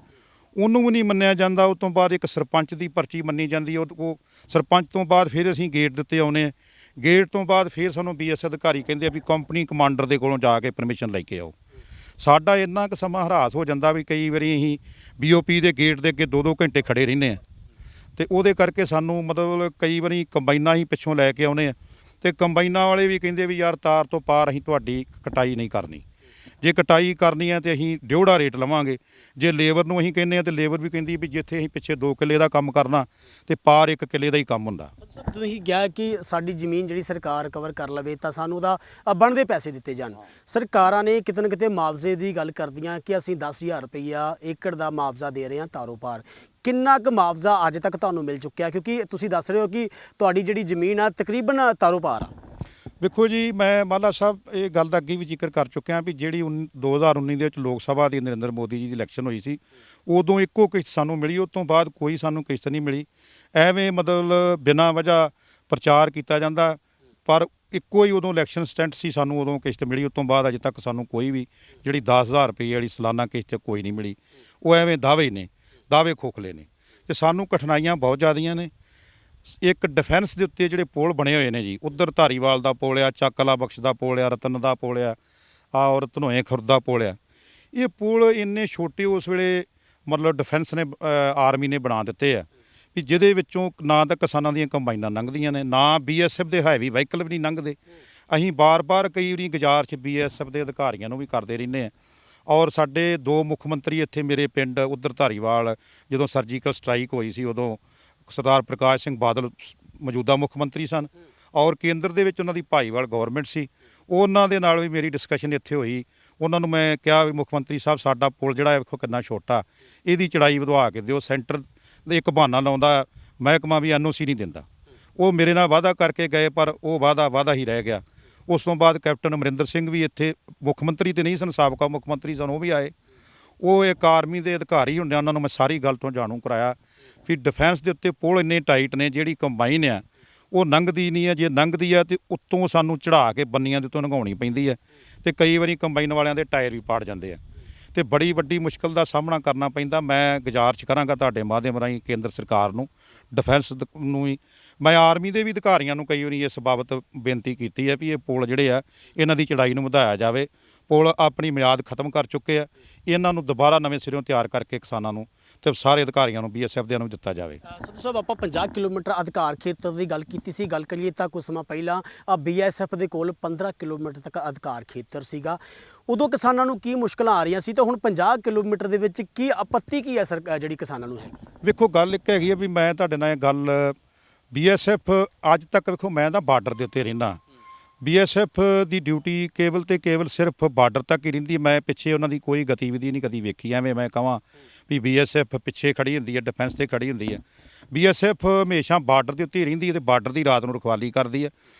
ਉਹਨੂੰ ਵੀ ਨਹੀਂ ਮੰਨਿਆ ਜਾਂਦਾ। ਉਸ ਤੋਂ ਬਾਅਦ ਇੱਕ ਸਰਪੰਚ ਦੀ ਪਰਚੀ ਮੰਨੀ ਜਾਂਦੀ ਹੈ। ਉਹ ਸਰਪੰਚ ਤੋਂ ਬਾਅਦ ਫਿਰ ਅਸੀਂ ਗੇਟ ਦੇ ਉੱਤੇ ਆਉਂਦੇ ਹਾਂ। ਗੇਟ ਤੋਂ ਬਾਅਦ ਫਿਰ ਸਾਨੂੰ BS ਅਧਿਕਾਰੀ ਕਹਿੰਦੇ ਆ ਵੀ ਕੰਪਨੀ ਕਮਾਂਡਰ ਦੇ ਕੋਲੋਂ ਜਾ ਕੇ ਪਰਮਿਸ਼ਨ ਲੈ ਕੇ ਆਓ। ਸਾਡਾ ਇੰਨਾ ਕੁ ਸਮਾਂ ਹਰਾਸ ਹੋ ਜਾਂਦਾ ਵੀ ਕਈ ਵਾਰੀ ਅਸੀਂ BOP ਦੇ ਗੇਟ ਦੇ ਅੱਗੇ 2-2 ਘੰਟੇ ਖੜੇ ਰਹਿੰਦੇ ਹਾਂ। ਅਤੇ ਉਹਦੇ ਕਰਕੇ ਸਾਨੂੰ ਮਤਲਬ ਕਈ ਵਾਰੀ ਕੰਬਾਈਨਾਂ ਹੀ ਪਿੱਛੋਂ ਲੈ ਕੇ ਆਉਂਦੇ ਹਾਂ, ਅਤੇ ਕੰਬਾਈਨਾਂ ਵਾਲੇ ਵੀ ਕਹਿੰਦੇ ਵੀ ਯਾਰ ਤਾਰ ਤੋਂ ਪਾਰ ਅਸੀਂ ਤੁਹਾਡੀ ਕਟਾਈ ਨਹੀਂ ਕਰਨੀ। ਜੇ ਕਟਾਈ ਕਰਨੀ ਹੈ ਤੇ ਅਸੀਂ ਡਿਉੜਾ ਰੇਟ ਲਵਾਂਗੇ। ਜੇ ਲੇਬਰ ਨੂੰ ਅਸੀਂ ਕਹਿੰਦੇ ਹਾਂ ਤੇ ਲੇਬਰ ਵੀ ਕਹਿੰਦੀ ਵੀ ਜਿੱਥੇ ਅਸੀਂ ਪਿੱਛੇ 2 ਕਿੱਲੇ ਦਾ ਕੰਮ ਕਰਨਾ ਤੇ ਪਾਰ 1 ਕਿੱਲੇ ਦਾ ਹੀ ਕੰਮ ਹੁੰਦਾ। ਸਰ ਤੁਸੀਂ ਕਿਹਾ ਕਿ ਸਾਡੀ ਜ਼ਮੀਨ ਜਿਹੜੀ ਸਰਕਾਰ ਕਵਰ ਕਰ ਲਵੇ ਤਾਂ ਸਾਨੂੰ ਉਹਦਾ ਬਣਦੇ ਪੈਸੇ ਦਿੱਤੇ ਜਾਣ। ਸਰਕਾਰਾਂ ਨੇ ਕਿਤੇ ਨਾ ਕਿਤੇ ਮੁਆਵਜ਼ੇ ਦੀ ਗੱਲ ਕਰਦੀਆਂ ਕਿ ਅਸੀਂ 10,000 ਰੁਪਈਆ ਏਕੜ ਦਾ ਮੁਆਵਜ਼ਾ ਦੇ ਰਹੇ ਹਾਂ ਤਾਰੋਂ ਪਾਰ। ਕਿੰਨਾ ਕੁ ਮੁਆਵਜ਼ਾ ਅੱਜ ਤੱਕ ਤੁਹਾਨੂੰ ਮਿਲ ਚੁੱਕਿਆ, ਕਿਉਂਕਿ ਤੁਸੀਂ ਦੱਸ ਰਹੇ ਹੋ ਕਿ ਤੁਹਾਡੀ ਜਿਹੜੀ ਜ਼ਮੀਨ ਆ ਤਕਰੀਬਨ ਤਾਰੋਂ ਪਾਰ ਆ? ਵੇਖੋ ਜੀ, ਮੈਂ ਮਾਲਾ ਸਾਹਿਬ ਇਹ ਗੱਲ ਦਾ ਅੱਗੇ ਵੀ ਜ਼ਿਕਰ ਕਰ ਚੁੱਕਿਆ ਵੀ ਜਿਹੜੀ 2019 ਦੇ ਵਿੱਚ ਲੋਕ ਸਭਾ ਦੀ ਨਰਿੰਦਰ ਮੋਦੀ ਜੀ ਦੀ ਇਲੈਕਸ਼ਨ ਹੋਈ ਸੀ, ਉਦੋਂ ਇੱਕੋ ਕਿਸ਼ਤ ਸਾਨੂੰ ਮਿਲੀ। ਉਸ ਤੋਂ ਬਾਅਦ ਕੋਈ ਸਾਨੂੰ ਕਿਸ਼ਤ ਨਹੀਂ ਮਿਲੀ। ਐਵੇਂ ਮਤਲਬ ਬਿਨਾਂ ਵਜ੍ਹਾ ਪ੍ਰਚਾਰ ਕੀਤਾ ਜਾਂਦਾ, ਪਰ ਇੱਕੋ ਹੀ ਉਦੋਂ ਇਲੈਕਸ਼ਨ ਸਟੈਂਟ ਸੀ, ਸਾਨੂੰ ਉਦੋਂ ਕਿਸ਼ਤ ਮਿਲੀ। ਉਸ ਤੋਂ ਬਾਅਦ ਅਜੇ ਤੱਕ ਸਾਨੂੰ ਕੋਈ ਵੀ ਜਿਹੜੀ 10,000 ਰੁਪਏ ਵਾਲੀ ਸਾਲਾਨਾ ਕਿਸ਼ਤ ਕੋਈ ਨਹੀਂ ਮਿਲੀ। ਉਹ ਐਵੇਂ ਦਾਅਵੇ ਨੇ, ਦਾਅਵੇ ਖੋਖਲੇ ਨੇ, ਅਤੇ ਸਾਨੂੰ ਕਠਿਨਾਈਆਂ ਬਹੁਤ ਜ਼ਿਆਦੀਆਂ ਨੇ। ਇੱਕ ਡਿਫੈਂਸ ਦੇ ਉੱਤੇ ਜਿਹੜੇ ਪੁਲ ਬਣੇ ਹੋਏ ਨੇ ਜੀ, ਉੱਧਰ ਧਾਰੀਵਾਲ ਦਾ ਪੁਲ ਆ, ਚੱਕਲਾ ਬਖਸ਼ ਦਾ ਪੁਲ ਆ, ਰਤਨ ਦਾ ਪੁਲ ਆ, ਔਰ ਧਨੋਏ ਖੁਰਦ ਦਾ ਪੁਲ ਆ। ਇਹ ਪੁਲ ਇੰਨੇ ਛੋਟੇ ਉਸ ਵੇਲੇ ਮਤਲਬ ਡਿਫੈਂਸ ਨੇ ਆਰਮੀ ਨੇ ਬਣਾ ਦਿੱਤੇ ਆ ਵੀ ਜਿਹਦੇ ਵਿੱਚੋਂ ਨਾ ਤਾਂ ਕਿਸਾਨਾਂ ਦੀਆਂ ਕੰਬਾਈਨਾਂ ਲੰਘਦੀਆਂ ਨੇ, ਨਾ BSF ਦੇ ਹੈਵੀ ਵਹੀਕਲ ਵੀ ਨਹੀਂ ਲੰਘਦੇ। ਅਸੀਂ ਬਾਰ-ਬਾਰ ਕਈ ਵਾਰੀ ਗੁਜ਼ਾਰਿਸ਼ BSF ਦੇ ਅਧਿਕਾਰੀਆਂ ਨੂੰ ਵੀ ਕਰਦੇ ਰਹਿੰਦੇ ਹਾਂ। ਔਰ ਸਾਡੇ 2 ਮੁੱਖ ਮੰਤਰੀ ਇੱਥੇ ਮੇਰੇ ਪਿੰਡ ਉੱਧਰ ਧਾਰੀਵਾਲ ਜਦੋਂ ਸਰਜੀਕਲ ਸਟ੍ਰਾਈਕ ਹੋਈ ਸੀ, ਉਦੋਂ ਸਰਦਾਰ ਪ੍ਰਕਾਸ਼ ਸਿੰਘ ਬਾਦਲ ਮੌਜੂਦਾ ਮੁੱਖ ਮੰਤਰੀ ਸਨ, ਔਰ ਕੇਂਦਰ ਦੇ ਵਿੱਚ ਉਹਨਾਂ ਦੀ ਭਾਈਵਾਲ ਗੌਰਮੈਂਟ ਸੀ। ਉਹਨਾਂ ਦੇ ਨਾਲ ਵੀ ਮੇਰੀ ਡਿਸਕਸ਼ਨ ਇੱਥੇ ਹੋਈ। ਉਹਨਾਂ ਨੂੰ ਮੈਂ ਕਿਹਾ ਵੀ ਮੁੱਖ ਮੰਤਰੀ ਸਾਹਿਬ, ਸਾਡਾ ਪੁਲ ਜਿਹੜਾ ਵੇਖੋ ਕਿੰਨਾ ਛੋਟਾ, ਇਹਦੀ ਚੜਾਈ ਵਧਵਾ ਕੇ ਦਿਓ। ਸੈਂਟਰ ਦੇ ਇੱਕ ਬਹਾਨਾ ਲਾਉਂਦਾ ਮਹਿਕਮਾ ਵੀ NOC ਨਹੀਂ ਦਿੰਦਾ। ਉਹ ਮੇਰੇ ਨਾਲ ਵਾਅਦਾ ਕਰਕੇ ਗਏ, ਪਰ ਉਹ ਵਾਅਦਾ ਹੀ ਰਹਿ ਗਿਆ। ਉਸ ਤੋਂ ਬਾਅਦ ਕੈਪਟਨ ਅਮਰਿੰਦਰ ਸਿੰਘ ਵੀ ਇੱਥੇ ਮੁੱਖ ਮੰਤਰੀ ਤੇ ਨਹੀਂ ਸਨ, ਸਾਬਕਾ ਮੁੱਖ ਮੰਤਰੀ ਸਨ, ਉਹ ਵੀ ਆਏ। ਉਹ ਇੱਕ ਆਰਮੀ ਦੇ ਅਧਿਕਾਰੀ ਹੁੰਦੇ, ਉਹਨਾਂ ਨੂੰ ਮੈਂ ਸਾਰੀ ਗੱਲ ਤੋਂ ਜਾਣੂ ਕਰਾਇਆ ਵੀ ਡਿਫੈਂਸ ਦੇ ਉੱਤੇ ਪੁਲ ਇੰਨੇ ਟਾਈਟ ਨੇ, ਜਿਹੜੀ ਕੰਬਾਈਨ ਆ ਉਹ ਲੰਘਦੀ ਨਹੀਂ ਹੈ। ਜੇ ਲੰਘਦੀ ਆ ਤੇ ਉੱਤੋਂ ਸਾਨੂੰ ਚੜ੍ਹਾ ਕੇ ਬੰਨੀਆਂ ਦੇ ਉੱਤੋਂ ਲੰਘਾਉਣੀ ਪੈਂਦੀ ਹੈ, ਅਤੇ ਕਈ ਵਾਰੀ ਕੰਬਾਈਨ ਵਾਲਿਆਂ ਦੇ ਟਾਇਰ ਵੀ ਪਾੜ ਜਾਂਦੇ ਆ, ਅਤੇ ਬੜੀ ਵੱਡੀ ਮੁਸ਼ਕਲ ਦਾ ਸਾਹਮਣਾ ਕਰਨਾ ਪੈਂਦਾ। ਮੈਂ ਗੁਜ਼ਾਰਿਸ਼ ਕਰਾਂਗਾ ਤੁਹਾਡੇ ਮਾਧਿਅਮ ਰਾਹੀਂ ਕੇਂਦਰ ਸਰਕਾਰ ਨੂੰ, ਡਿਫੈਂਸ ਨੂੰ ਹੀ, ਮੈਂ ਆਰਮੀ ਦੇ ਵੀ ਅਧਿਕਾਰੀਆਂ ਨੂੰ ਕਈ ਵਾਰੀ ਇਸ ਬਾਬਤ ਬੇਨਤੀ ਕੀਤੀ ਹੈ ਵੀ ਇਹ ਪੁਲ ਜਿਹੜੇ ਆ ਇਹਨਾਂ ਦੀ ਚੜਾਈ ਨੂੰ ਵਧਾਇਆ ਜਾਵੇ। ਪੁਲ ਆਪਣੀ ਮਿਆਦ ਖਤਮ ਕਰ ਚੁੱਕੇ ਆ, ਇਹਨਾਂ ਨੂੰ ਦੁਬਾਰਾ ਨਵੇਂ ਸਿਰਿਓਂ ਤਿਆਰ ਕਰਕੇ ਕਿਸਾਨਾਂ ਨੂੰ ਤੇ ਸਾਰੇ ਅਧਿਕਾਰੀਆਂ ਨੂੰ BSF ਦਿਆਂ ਨੂੰ ਦਿੱਤਾ ਜਾਵੇ। ਸੰਧੂ ਸਾਹਿਬ, ਆਪਾਂ 50 ਕਿਲੋਮੀਟਰ ਅਧਿਕਾਰ ਖੇਤਰ ਦੀ ਗੱਲ ਕੀਤੀ ਸੀ। ਗੱਲ ਕਰੀਏ ਤਾਂ ਕੁਝ ਸਮਾਂ ਪਹਿਲਾਂ BSF ਦੇ ਕੋਲ 15 ਕਿਲੋਮੀਟਰ ਤੱਕ ਅਧਿਕਾਰ ਖੇਤਰ ਸੀਗਾ। ਉਦੋਂ ਕਿਸਾਨਾਂ ਨੂੰ ਕੀ ਮੁਸ਼ਕਲਾਂ ਆ ਰਹੀਆਂ ਸੀ, ਤੇ ਹੁਣ 50 ਕਿਲੋਮੀਟਰ ਦੇ ਵਿੱਚ ਕੀ ਆਪੱਤੀ ਕੀ ਹੈ ਜਿਹੜੀ ਕਿਸਾਨਾਂ ਨੂੰ ਹੈ? ਵੇਖੋ, ਗੱਲ ਇੱਕ ਹੈਗੀ ਹੈ ਵੀ ਮੈਂ ਤੁਹਾਡੇ ਨਾਲ ਇਹ ਗੱਲ BSF ਅੱਜ ਤੱਕ, ਵੇਖੋ ਮੈਂ ਤਾਂ ਬਾਰਡਰ ਦੇ ਉੱਤੇ ਰਹਿੰਦਾ। BSF ਦੀ ਡਿਊਟੀ ਕੇਵਲ ਤੇ ਕੇਵਲ ਸਿਰਫ ਬਾਰਡਰ ਤੱਕ ਹੀ ਰਹਿੰਦੀ ਹੈ। ਮੈਂ ਪਿੱਛੇ ਉਹਨਾਂ ਦੀ ਕੋਈ ਗਤੀਵਿਧੀ ਨਹੀਂ ਕਦੀ ਵੇਖੀ। ਐਵੇਂ ਮੈਂ ਕਹਾਂ ਵੀ BSF ਪਿੱਛੇ ਖੜੀ ਹੁੰਦੀ ਹੈ, ਡਿਫੈਂਸ ਤੇ ਖੜੀ ਹੁੰਦੀ ਹੈ। BSF ਹਮੇਸ਼ਾ ਬਾਰਡਰ ਦੇ ਉੱਤੇ ਹੀ ਰਹਿੰਦੀ ਹੈ ਅਤੇ ਬਾਰਡਰ ਦੀ ਰਾਤ ਨੂੰ ਰਖਵਾਲੀ ਕਰਦੀ ਹੈ।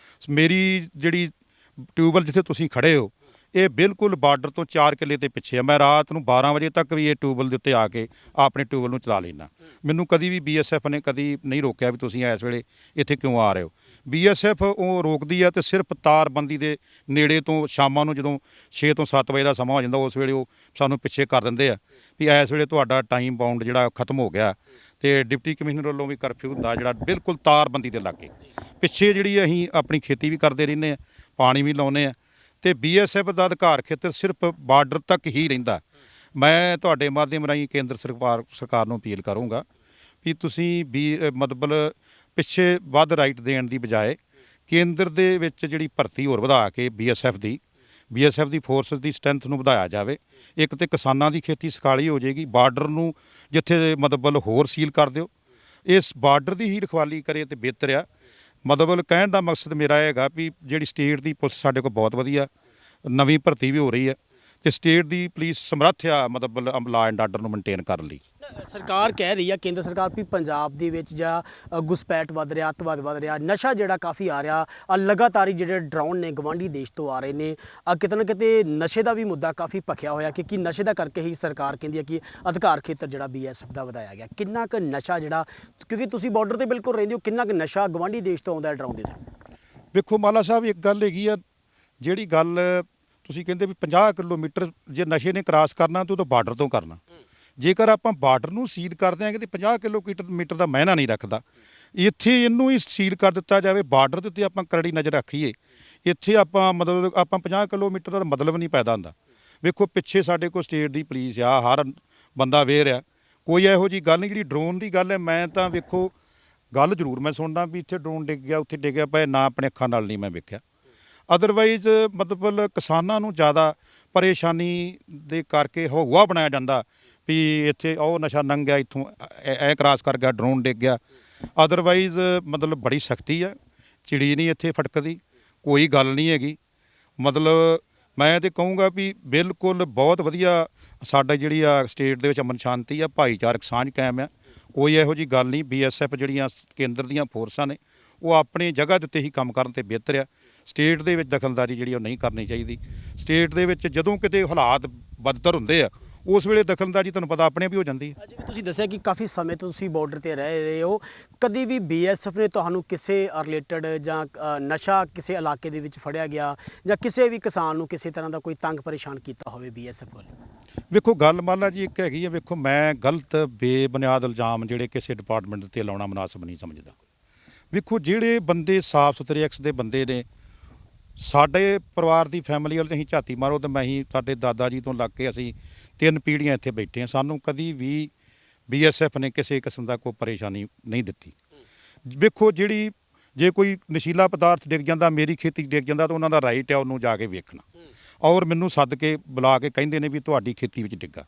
ਮੇਰੀ ਜਿਹੜੀ ਟਿਊਬਵੈੱਲ ਜਿੱਥੇ ਤੁਸੀਂ ਖੜੇ ਹੋ, ਇਹ ਬਿਲਕੁਲ ਬਾਰਡਰ ਤੋਂ 4 ਕਿੱਲੇ ਦੇ ਪਿੱਛੇ ਆ। ਮੈਂ ਰਾਤ ਨੂੰ 12 ਵਜੇ ਤੱਕ ਵੀ ਇਹ ਟਿਊਬਵੈੱਲ ਦੇ ਉੱਤੇ ਆ ਕੇ ਆਪਣੇ ਟਿਊਬਵੈੱਲ ਨੂੰ ਚਲਾ ਲੈਂਦਾ। ਮੈਨੂੰ ਕਦੀ ਵੀ BSF ਨੇ ਕਦੀ ਨਹੀਂ ਰੋਕਿਆ ਵੀ ਤੁਸੀਂ ਇਸ ਵੇਲੇ ਇੱਥੇ ਕਿਉਂ ਆ ਰਹੇ ਹੋ। BSF ਉਹ ਰੋਕਦੀ ਆ ਤੇ ਸਿਰਫ ਤਾਰਬੰਦੀ ਦੇ ਨੇੜੇ ਤੋਂ ਸ਼ਾਮਾਂ ਨੂੰ ਜਦੋਂ 6 ਤੋਂ 7 ਵਜੇ ਦਾ ਸਮਾਂ ਹੋ ਜਾਂਦਾ, ਉਸ ਵੇਲੇ ਉਹ ਸਾਨੂੰ ਪਿੱਛੇ ਕਰ ਦਿੰਦੇ ਆ ਵੀ ਇਸ ਵੇਲੇ ਤੁਹਾਡਾ ਟਾਈਮ ਬਾਉਂਡ ਜਿਹੜਾ ਖਤਮ ਹੋ ਗਿਆ। ਅਤੇ ਡਿਪਟੀ ਕਮਿਸ਼ਨਰ ਵੱਲੋਂ ਵੀ ਕਰਫਿਊ ਹੁੰਦਾ ਜਿਹੜਾ ਬਿਲਕੁਲ ਤਾਰਬੰਦੀ ਦੇ ਲਾਗੇ ਪਿੱਛੇ, ਜਿਹੜੀ ਅਸੀਂ ਆਪਣੀ ਖੇਤੀ ਵੀ ਕਰਦੇ ਰਹਿੰਦੇ ਹਾਂ, ਪਾਣੀ ਵੀ ਲਾਉਂਦੇ ਹਾਂ, ਅਤੇ BSF ਦਾ ਅਧਿਕਾਰ ਖੇਤਰ ਸਿਰਫ ਬਾਰਡਰ ਤੱਕ ਹੀ ਰਹਿੰਦਾ। ਮੈਂ ਤੁਹਾਡੇ ਮਾਧਿਅਮ ਰਾਹੀਂ ਕੇਂਦਰ ਸਰਕਾਰ ਨੂੰ ਅਪੀਲ ਕਰੂੰਗਾ ਵੀ ਤੁਸੀਂ ਮਤਲਬ ਪਿੱਛੇ ਵੱਧ ਰਾਈਟ ਦੇਣ ਦੀ ਬਜਾਏ ਕੇਂਦਰ ਦੇ ਵਿੱਚ ਜਿਹੜੀ ਭਰਤੀ ਹੋਰ ਵਧਾ ਕੇ BSF ਦੀ ਫੋਰਸਿਸ ਦੀ ਸਟਰੈਂਥ ਨੂੰ ਵਧਾਇਆ ਜਾਵੇ। ਇੱਕ ਤਾਂ ਕਿਸਾਨਾਂ ਦੀ ਖੇਤੀ ਸੁਖਾਲੀ ਹੋ ਜਾਏਗੀ। ਬਾਰਡਰ ਨੂੰ ਜਿੱਥੇ ਮਤਲਬ ਹੋਰ ਸੀਲ ਕਰ ਦਿਓ, ਇਸ ਬਾਰਡਰ ਦੀ ਹੀ ਰਖਵਾਲੀ ਕਰੇ ਤੇ ਬਿਹਤਰ ਆ। ਮਤਲਬ ਕਹਿਣ ਦਾ ਮਕਸਦ ਮੇਰਾ ਹੈਗਾ ਵੀ ਜਿਹੜੀ ਸਟੇਟ ਦੀ ਪੁਲਿਸ ਸਾਡੇ ਕੋਲ ਬਹੁਤ ਵਧੀਆ, ਨਵੀਂ ਭਰਤੀ ਵੀ ਹੋ ਰਹੀ ਹੈ, ਅਤੇ ਸਟੇਟ ਦੀ ਪੁਲਿਸ ਸਮਰੱਥ ਆ ਮਤਲਬ ਲਾ ਐਂਡ ਆਰਡਰ ਨੂੰ ਮੇਨਟੇਨ ਕਰਨ ਲਈ। ਸਰਕਾਰ ਕਹਿ ਰਹੀ ਆ, ਕੇਂਦਰ ਸਰਕਾਰ, ਵੀ ਪੰਜਾਬ ਦੇ ਵਿੱਚ ਜਿਹੜਾ ਘੁਸਪੈਠ ਵੱਧ ਰਿਹਾ, ਅੱਤਵਾਦ ਵੱਧ ਰਿਹਾ, ਨਸ਼ਾ ਜਿਹੜਾ ਕਾਫੀ ਆ ਰਿਹਾ, ਲਗਾਤਾਰ ਹੀ ਜਿਹੜੇ ਡਰਾਉਣ ਨੇ ਗਵਾਂਢੀ ਦੇਸ਼ ਤੋਂ ਆ ਰਹੇ ਨੇ। ਕਿਤੇ ਨਾ ਕਿਤੇ ਨਸ਼ੇ ਦਾ ਵੀ ਮੁੱਦਾ ਕਾਫੀ ਭਖਿਆ ਹੋਇਆ ਕਿ ਨਸ਼ੇ ਦਾ ਕਰਕੇ ਹੀ ਸਰਕਾਰ ਕਹਿੰਦੀ ਹੈ ਕਿ ਅਧਿਕਾਰ ਖੇਤਰ ਜਿਹੜਾ BSF ਦਾ ਵਧਾਇਆ ਗਿਆ। ਕਿੰਨਾ ਕੁ ਨਸ਼ਾ ਜਿਹੜਾ, ਕਿਉਂਕਿ ਤੁਸੀਂ ਬਾਰਡਰ 'ਤੇ ਬਿਲਕੁਲ ਰਹਿੰਦੇ ਹੋ, ਕਿੰਨਾ ਕੁ ਨਸ਼ਾ ਗਵਾਂਢੀ ਦੇਸ਼ ਤੋਂ ਆਉਂਦਾ ਡਰਾਉਂਦੇ ਤੋਂ? ਵੇਖੋ ਮਾਲਾ ਸਾਹਿਬ, ਇੱਕ ਗੱਲ ਹੈਗੀ ਆ, ਜਿਹੜੀ ਗੱਲ ਤੁਸੀਂ ਕਹਿੰਦੇ ਵੀ 50 ਕਿਲੋਮੀਟਰ ਜੇ ਨਸ਼ੇ ਨੇ ਕ੍ਰਾਸ ਕਰਨਾ ਤਾਂ ਉਹ ਤਾਂ ਬਾਰਡਰ ਤੋਂ ਕਰਨਾ। ਜੇਕਰ ਆਪਾਂ ਬਾਰਡਰ ਨੂੰ ਸੀਲ ਕਰ ਦਿਆਂਗੇ ਤੇ 50 ਕਿਲੋਮੀਟਰ ਦਾ ਮਾਇਨਾ ਨਹੀਂ ਰੱਖਦਾ। ਇੱਥੇ ਇਹਨੂੰ ਹੀ ਸੀਲ ਕਰ ਦਿੱਤਾ ਜਾਵੇ, ਬਾਰਡਰ ਦੇ ਉੱਤੇ ਆਪਾਂ ਕਰੜੀ ਨਜ਼ਰ ਰੱਖੀਏ। ਇੱਥੇ ਆਪਾਂ ਮਤਲਬ ਆਪਾਂ 50 ਕਿਲੋਮੀਟਰ ਦਾ ਮਤਲਬ ਨਹੀਂ ਪੈਦਾ ਹੁੰਦਾ। ਵੇਖੋ ਪਿੱਛੇ ਸਾਡੇ ਕੋਲ ਸਟੇਟ ਦੀ ਪੁਲਿਸ ਆ, ਹਰ ਬੰਦਾ ਵੇਰ ਆ, ਕੋਈ ਇਹੋ ਜੀ ਗੱਲ ਨਹੀਂ। ਜਿਹੜੀ ਡਰੋਨ ਦੀ ਗੱਲ ਹੈ, ਮੈਂ ਤਾਂ ਵੇਖੋ ਗੱਲ ਜ਼ਰੂਰ ਮੈਂ ਸੁਣਦਾ ਵੀ ਇੱਥੇ ਡਰੋਨ ਡਿੱਗ ਗਿਆ, ਉੱਥੇ ਡਿੱਗਿਆ ਪਿਆ, ਨਾ ਆਪਣੇ ਅੱਖਾਂ ਨਾਲ ਨਹੀਂ ਮੈਂ ਵੇਖਿਆ। ਅਦਰਵਾਈਜ਼ ਮਤਲਬ ਕਿਸਾਨਾਂ ਨੂੰ ਜ਼ਿਆਦਾ ਪਰੇਸ਼ਾਨੀ ਦੇ ਕਰਕੇ ਹਊਆ ਬਣਾਇਆ ਜਾਂਦਾ ਵੀ ਇੱਥੇ ਉਹ ਨਸ਼ਾ ਲੰਘ ਗਿਆ, ਇੱਥੋਂ ਐ ਕ੍ਰਾਸ ਕਰ ਗਿਆ, ਡਰੋਨ ਡਿੱਗ ਗਿਆ। ਅਦਰਵਾਈਜ਼ ਮਤਲਬ ਬੜੀ ਸਖਤੀ ਆ, ਚਿੜੀ ਨਹੀਂ ਇੱਥੇ ਫਟਕਦੀ, ਕੋਈ ਗੱਲ ਨਹੀਂ ਹੈਗੀ। ਮਤਲਬ ਮੈਂ ਤੇ ਕਹੂੰਗਾ ਵੀ ਬਿਲਕੁਲ ਬਹੁਤ ਵਧੀਆ ਸਾਡਾ ਜਿਹੜੀ ਆ ਸਟੇਟ ਦੇ ਵਿੱਚ ਅਮਨ ਸ਼ਾਂਤੀ ਆ, ਭਾਈਚਾਰਕ ਸਾਂਝ ਕਾਇਮ ਆ, ਕੋਈ ਇਹੋ ਜੀ ਗੱਲ ਨਹੀਂ। BSF ਜਿਹੜੀਆਂ ਕੇਂਦਰ ਦੀਆਂ ਫੋਰਸਾਂ ਨੇ ਉਹ ਆਪਣੀ ਜਗ੍ਹਾ ਦੇ ਉੱਤੇ ਹੀ ਕੰਮ ਕਰਨ ਤੇ ਬਿਹਤਰ ਆ। ਸਟੇਟ ਦੇ ਵਿੱਚ ਦਖਲਅੰਦਾਜ਼ੀ ਜਿਹੜੀ ਉਹ ਨਹੀਂ ਕਰਨੀ ਚਾਹੀਦੀ। ਸਟੇਟ ਦੇ ਵਿੱਚ ਜਦੋਂ ਕਿਤੇ ਹਾਲਾਤ ਬਦਤਰ ਹੁੰਦੇ ਆ ਉਸ ਵੇਲੇ ਦਖਲਅੰਦਾਜ਼ੀ ਤੁਹਾਨੂੰ ਪਤਾ ਆਪਣੇ ਵੀ ਹੋ ਜਾਂਦੀ ਹੈ। ਜਿਵੇਂ ਤੁਸੀਂ ਦੱਸਿਆ ਕਿ ਕਾਫੀ ਸਮੇਂ ਤੋਂ ਤੁਸੀਂ ਬਾਰਡਰ ਤੇ ਰਹਿ ਰਹੇ ਹੋ, ਕਦੀ ਵੀ BSF ਨੇ ਤੁਹਾਨੂੰ ਕਿਸੇ ਰਿਲੇਟਡ ਜਾਂ ਨਸ਼ਾ ਕਿਸੇ ਇਲਾਕੇ ਦੇ ਵਿੱਚ ਫੜਿਆ ਗਿਆ ਜਾਂ ਕਿਸੇ ਵੀ ਕਿਸਾਨ ਨੂੰ ਕਿਸੇ ਤਰ੍ਹਾਂ ਦਾ ਕੋਈ ਤੰਗ ਪਰੇਸ਼ਾਨ ਕੀਤਾ ਹੋਵੇ BSF ਵੱਲੋਂ? ਵੇਖੋ ਗੱਲ ਮੰਨ ਲਾ ਜੀ ਇੱਕ ਹੈਗੀ ਆ, ਵੇਖੋ ਮੈਂ ਗਲਤ ਬੇਬੁਨਿਆਦ ਇਲਜ਼ਾਮ ਜਿਹੜੇ ਕਿਸੇ ਡਿਪਾਰਟਮੈਂਟ ਤੇ ਲਾਉਣਾ ਮੁਨਾਸਬ ਨਹੀਂ ਸਮਝਦਾ। ਵੇਖੋ ਜਿਹੜੇ ਬੰਦੇ ਸਾਫ ਸੁਥਰੇ ਐਕਸ ਦੇ ਬੰਦੇ ਨੇ, ਸਾਡੇ ਪਰਿਵਾਰ ਦੀ ਫੈਮਿਲੀ ਵੱਲ ਅਸੀਂ ਝਾਤੀ ਮਾਰੋ ਤਾਂ ਮੈਂ ਹੀ ਸਾਡੇ ਦਾਦਾ ਜੀ ਤੋਂ ਲੱਗ ਕੇ ਅਸੀਂ 3 ਪੀੜ੍ਹੀਆਂ ਇੱਥੇ ਬੈਠੇ ਹਾਂ, ਸਾਨੂੰ ਕਦੀ ਵੀ BSF ਨੇ ਕਿਸੇ ਕਿਸਮ ਦਾ ਕੋਈ ਪਰੇਸ਼ਾਨੀ ਨਹੀਂ ਦਿੱਤੀ। ਵੇਖੋ ਜਿਹੜੀ ਜੇ ਕੋਈ ਨਸ਼ੀਲਾ ਪਦਾਰਥ ਡਿੱਗ ਜਾਂਦਾ, ਮੇਰੀ ਖੇਤੀ ਡਿੱਗ ਜਾਂਦਾ ਤਾਂ ਉਹਨਾਂ ਦਾ ਰਾਈਟ ਹੈ ਉਹਨੂੰ ਜਾ ਕੇ ਵੇਖਣਾ, ਔਰ ਮੈਨੂੰ ਸੱਦ ਕੇ ਬੁਲਾ ਕੇ ਕਹਿੰਦੇ ਨੇ ਵੀ ਤੁਹਾਡੀ ਖੇਤੀ ਵਿੱਚ ਡਿੱਗਾ।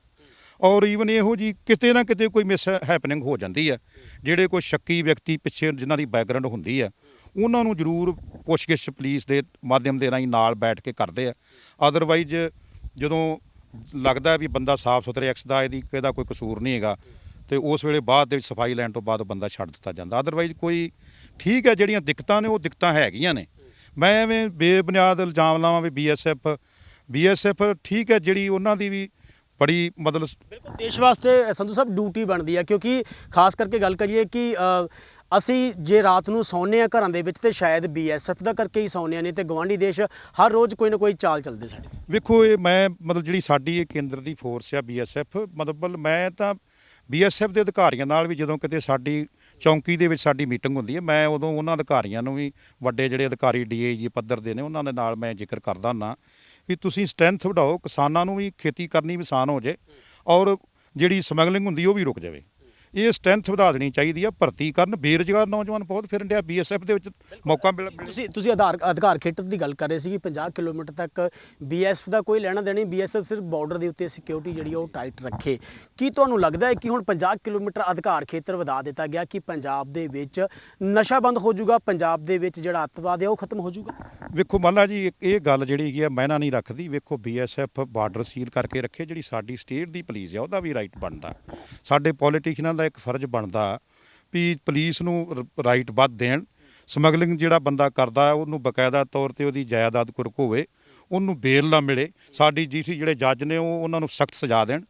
ਔਰ ਈਵਨ ਇਹੋ ਜੀ ਕਿਤੇ ਨਾ ਕਿਤੇ ਕੋਈ ਮਿਸ ਹੈਪਨਿੰਗ ਹੋ ਜਾਂਦੀ ਹੈ, ਜਿਹੜੇ ਕੋਈ ਸ਼ੱਕੀ ਵਿਅਕਤੀ ਪਿੱਛੇ ਜਿਨ੍ਹਾਂ ਦੀ ਬੈਕਗਰਾਊਂਡ ਹੁੰਦੀ ਹੈ ਉਹਨਾਂ ਨੂੰ ਜ਼ਰੂਰ ਪੁੱਛਗਿੱਛ ਪੁਲਿਸ ਦੇ ਮਾਧਿਅਮ ਦੇ ਰਾਹੀਂ ਨਾਲ ਬੈਠ ਕੇ ਕਰਦੇ ਆ। ਅਦਰਵਾਈਜ਼ ਜਦੋਂ ਲੱਗਦਾ ਵੀ ਬੰਦਾ ਸਾਫ ਸੁਥਰੇ ਐਕਸ ਦਾ ਇਹਦਾ ਕੋਈ ਕਸੂਰ ਨਹੀਂ ਹੈਗਾ ਤੇ ਉਸ ਵੇਲੇ ਬਾਅਦ ਦੇ ਵਿੱਚ ਸਫਾਈ ਲੈਣ ਤੋਂ ਬਾਅਦ ਬੰਦਾ ਛੱਡ ਦਿੱਤਾ ਜਾਂਦਾ। ਅਦਰਵਾਈਜ਼ ਕੋਈ ਠੀਕ ਹੈ, ਜਿਹੜੀਆਂ ਦਿੱਕਤਾਂ ਨੇ ਉਹ ਦਿੱਕਤਾਂ ਹੈਗੀਆਂ ਨੇ। ਮੈਂ ਐਵੇਂ ਬੇਬੁਨਿਆਦ ਇਲਜ਼ਾਮ ਲਾਵਾਂ ਵੀ BSF ਠੀਕ ਹੈ, ਜਿਹੜੀ ਉਹਨਾਂ ਦੀ ਵੀ ਬੜੀ ਮਤਲਬ ਬਿਲਕੁਲ ਦੇਸ਼ ਵਾਸਤੇ ਸੰਧੂ ਸਾਹਿਬ ਡਿਊਟੀ ਬਣਦੀ ਹੈ, ਕਿਉਂਕਿ ਖਾਸ ਕਰਕੇ ਗੱਲ ਕਰੀਏ ਕਿ ਅਸੀਂ ਜੇ ਰਾਤ ਨੂੰ ਸੌਂਦੇ ਹਾਂ ਘਰਾਂ ਦੇ ਵਿੱਚ ਤੇ ਸ਼ਾਇਦ BSF ਦਾ ਕਰਕੇ ਹੀ ਸੌਂਦੇ ਹਾਂ, ਨਹੀਂ ਤੇ ਗਵਾਂਢੀ ਦੇਸ਼ ਹਰ ਰੋਜ਼ ਕੋਈ ਨਾ ਕੋਈ ਚਾਲ ਚੱਲਦੇ ਸਾਡੇ। ਵੇਖੋ ਇਹ ਮੈਂ ਮਤਲਬ ਜਿਹੜੀ ਸਾਡੀ ਇਹ ਕੇਂਦਰ ਦੀ ਫੋਰਸ ਆ BSF, ਮਤਲਬ ਮੈਂ ਤਾਂ BSF ਦੇ ਅਧਿਕਾਰੀਆਂ ਨਾਲ ਵੀ ਜਦੋਂ ਕਿਤੇ ਸਾਡੀ ਚੌਂਕੀ ਦੇ ਵਿੱਚ ਸਾਡੀ ਮੀਟਿੰਗ ਹੁੰਦੀ ਹੈ, ਮੈਂ ਉਦੋਂ ਉਹਨਾਂ ਅਧਿਕਾਰੀਆਂ ਨੂੰ ਵੀ, ਵੱਡੇ ਜਿਹੜੇ ਅਧਿਕਾਰੀ DIG ਪੱਧਰ ਦੇ ਨੇ ਉਹਨਾਂ ਦੇ ਨਾਲ ਮੈਂ ਜ਼ਿਕਰ ਕਰਦਾ ਹੁੰਦਾ ਵੀ ਤੁਸੀਂ ਸਟਰੈਂਥ ਵਧਾਓ, ਕਿਸਾਨਾਂ ਨੂੰ ਵੀ ਖੇਤੀ ਕਰਨੀ ਵੀ ਆਸਾਨ ਹੋ ਜਾਏ ਔਰ ਜਿਹੜੀ ਸਮਗਲਿੰਗ ਹੁੰਦੀ ਉਹ ਵੀ ਰੁਕ ਜਾਵੇ। ਇਹ ਸਟਰੈਂਥ ਵਧਾ ਦੇਣੀ ਚਾਹੀਦੀ ਆ, ਭਰਤੀ ਕਰਨ। ਬੇਰੁਜ਼ਗਾਰ ਨੌਜਵਾਨ ਬਹੁਤ ਫਿਰਨ ਡਿਆ, BSF ਦੇ ਵਿੱਚ ਮੌਕਾ ਮਿਲ। ਤੁਸੀਂ ਅਧਿਕਾਰ ਖੇਤਰ ਦੀ ਗੱਲ ਕਰ ਰਹੇ ਸੀ ਕਿ 50 ਕਿਲੋਮੀਟਰ ਤੱਕ BSF ਦਾ ਕੋਈ ਲੈਣਾ ਦੇਣਾ ਨਹੀਂ, BSF ਸਿਰਫ ਬਾਰਡਰ ਦੇ ਉੱਤੇ ਸਿਕਿਉਰਿਟੀ ਜਿਹੜੀ ਉਹ ਟਾਈਟ ਰੱਖੇ। ਕੀ ਤੁਹਾਨੂੰ ਲੱਗਦਾ ਹੈ ਕਿ ਹੁਣ 50 ਕਿਲੋਮੀਟਰ ਅਧਿਕਾਰ ਖੇਤਰ ਵਧਾ ਦਿੱਤਾ ਗਿਆ ਕਿ ਪੰਜਾਬ ਦੇ ਵਿੱਚ ਨਸ਼ਾ ਬੰਦ ਹੋ ਜਾਊਗਾ, ਪੰਜਾਬ ਦੇ ਵਿੱਚ ਜਿਹੜਾ ਅੱਤਵਾਦ ਹੈ ਉਹ ਖਤਮ ਹੋ ਜਾਊਗਾ? ਵੇਖੋ ਮੰਨ ਲਾ ਜੀ ਇਹ ਗੱਲ ਜਿਹੜੀ ਹੈਗੀ ਆ ਮਾਇਨਾ ਨਹੀਂ ਰੱਖਦੀ। ਵੇਖੋ BSF ਬਾਰਡਰ ਸੀਲ ਕਰਕੇ ਰੱਖੇ, ਜਿਹੜੀ ਸਾਡੀ ਸਟੇਟ ਦੀ ਪੁਲਿਸ ਆ ਉਹਦਾ ਵੀ ਰਾਈਟ ਬਣਦਾ, ਸਾਡੇ ਪੋਲੀਟੀਸ਼ੀਅਨਾਂ ਦਾ ਇੱਕ ਫਰਜ਼ ਬਣਦਾ ਵੀ ਪੁਲਿਸ ਨੂੰ ਰਾਈਟ ਵੱਧ ਦੇਣ। ਸਮਗਲਿੰਗ ਜਿਹੜਾ ਬੰਦਾ ਕਰਦਾ ਉਹਨੂੰ ਬਕਾਇਦਾ ਤੌਰ ਤੇ ਉਹਦੀ ਜਾਇਦਾਦ ਕੁਰਕ ਹੋਵੇ, ਉਹਨੂੰ ਬੇਲ ਨਾ ਮਿਲੇ। ਸਾਡੀ DC ਜਿਹੜੇ ਜੱਜ ਨੇ ਉਹ ਉਹਨਾਂ ਨੂੰ ਸਖਤ ਸਜ਼ਾ ਦੇਣ।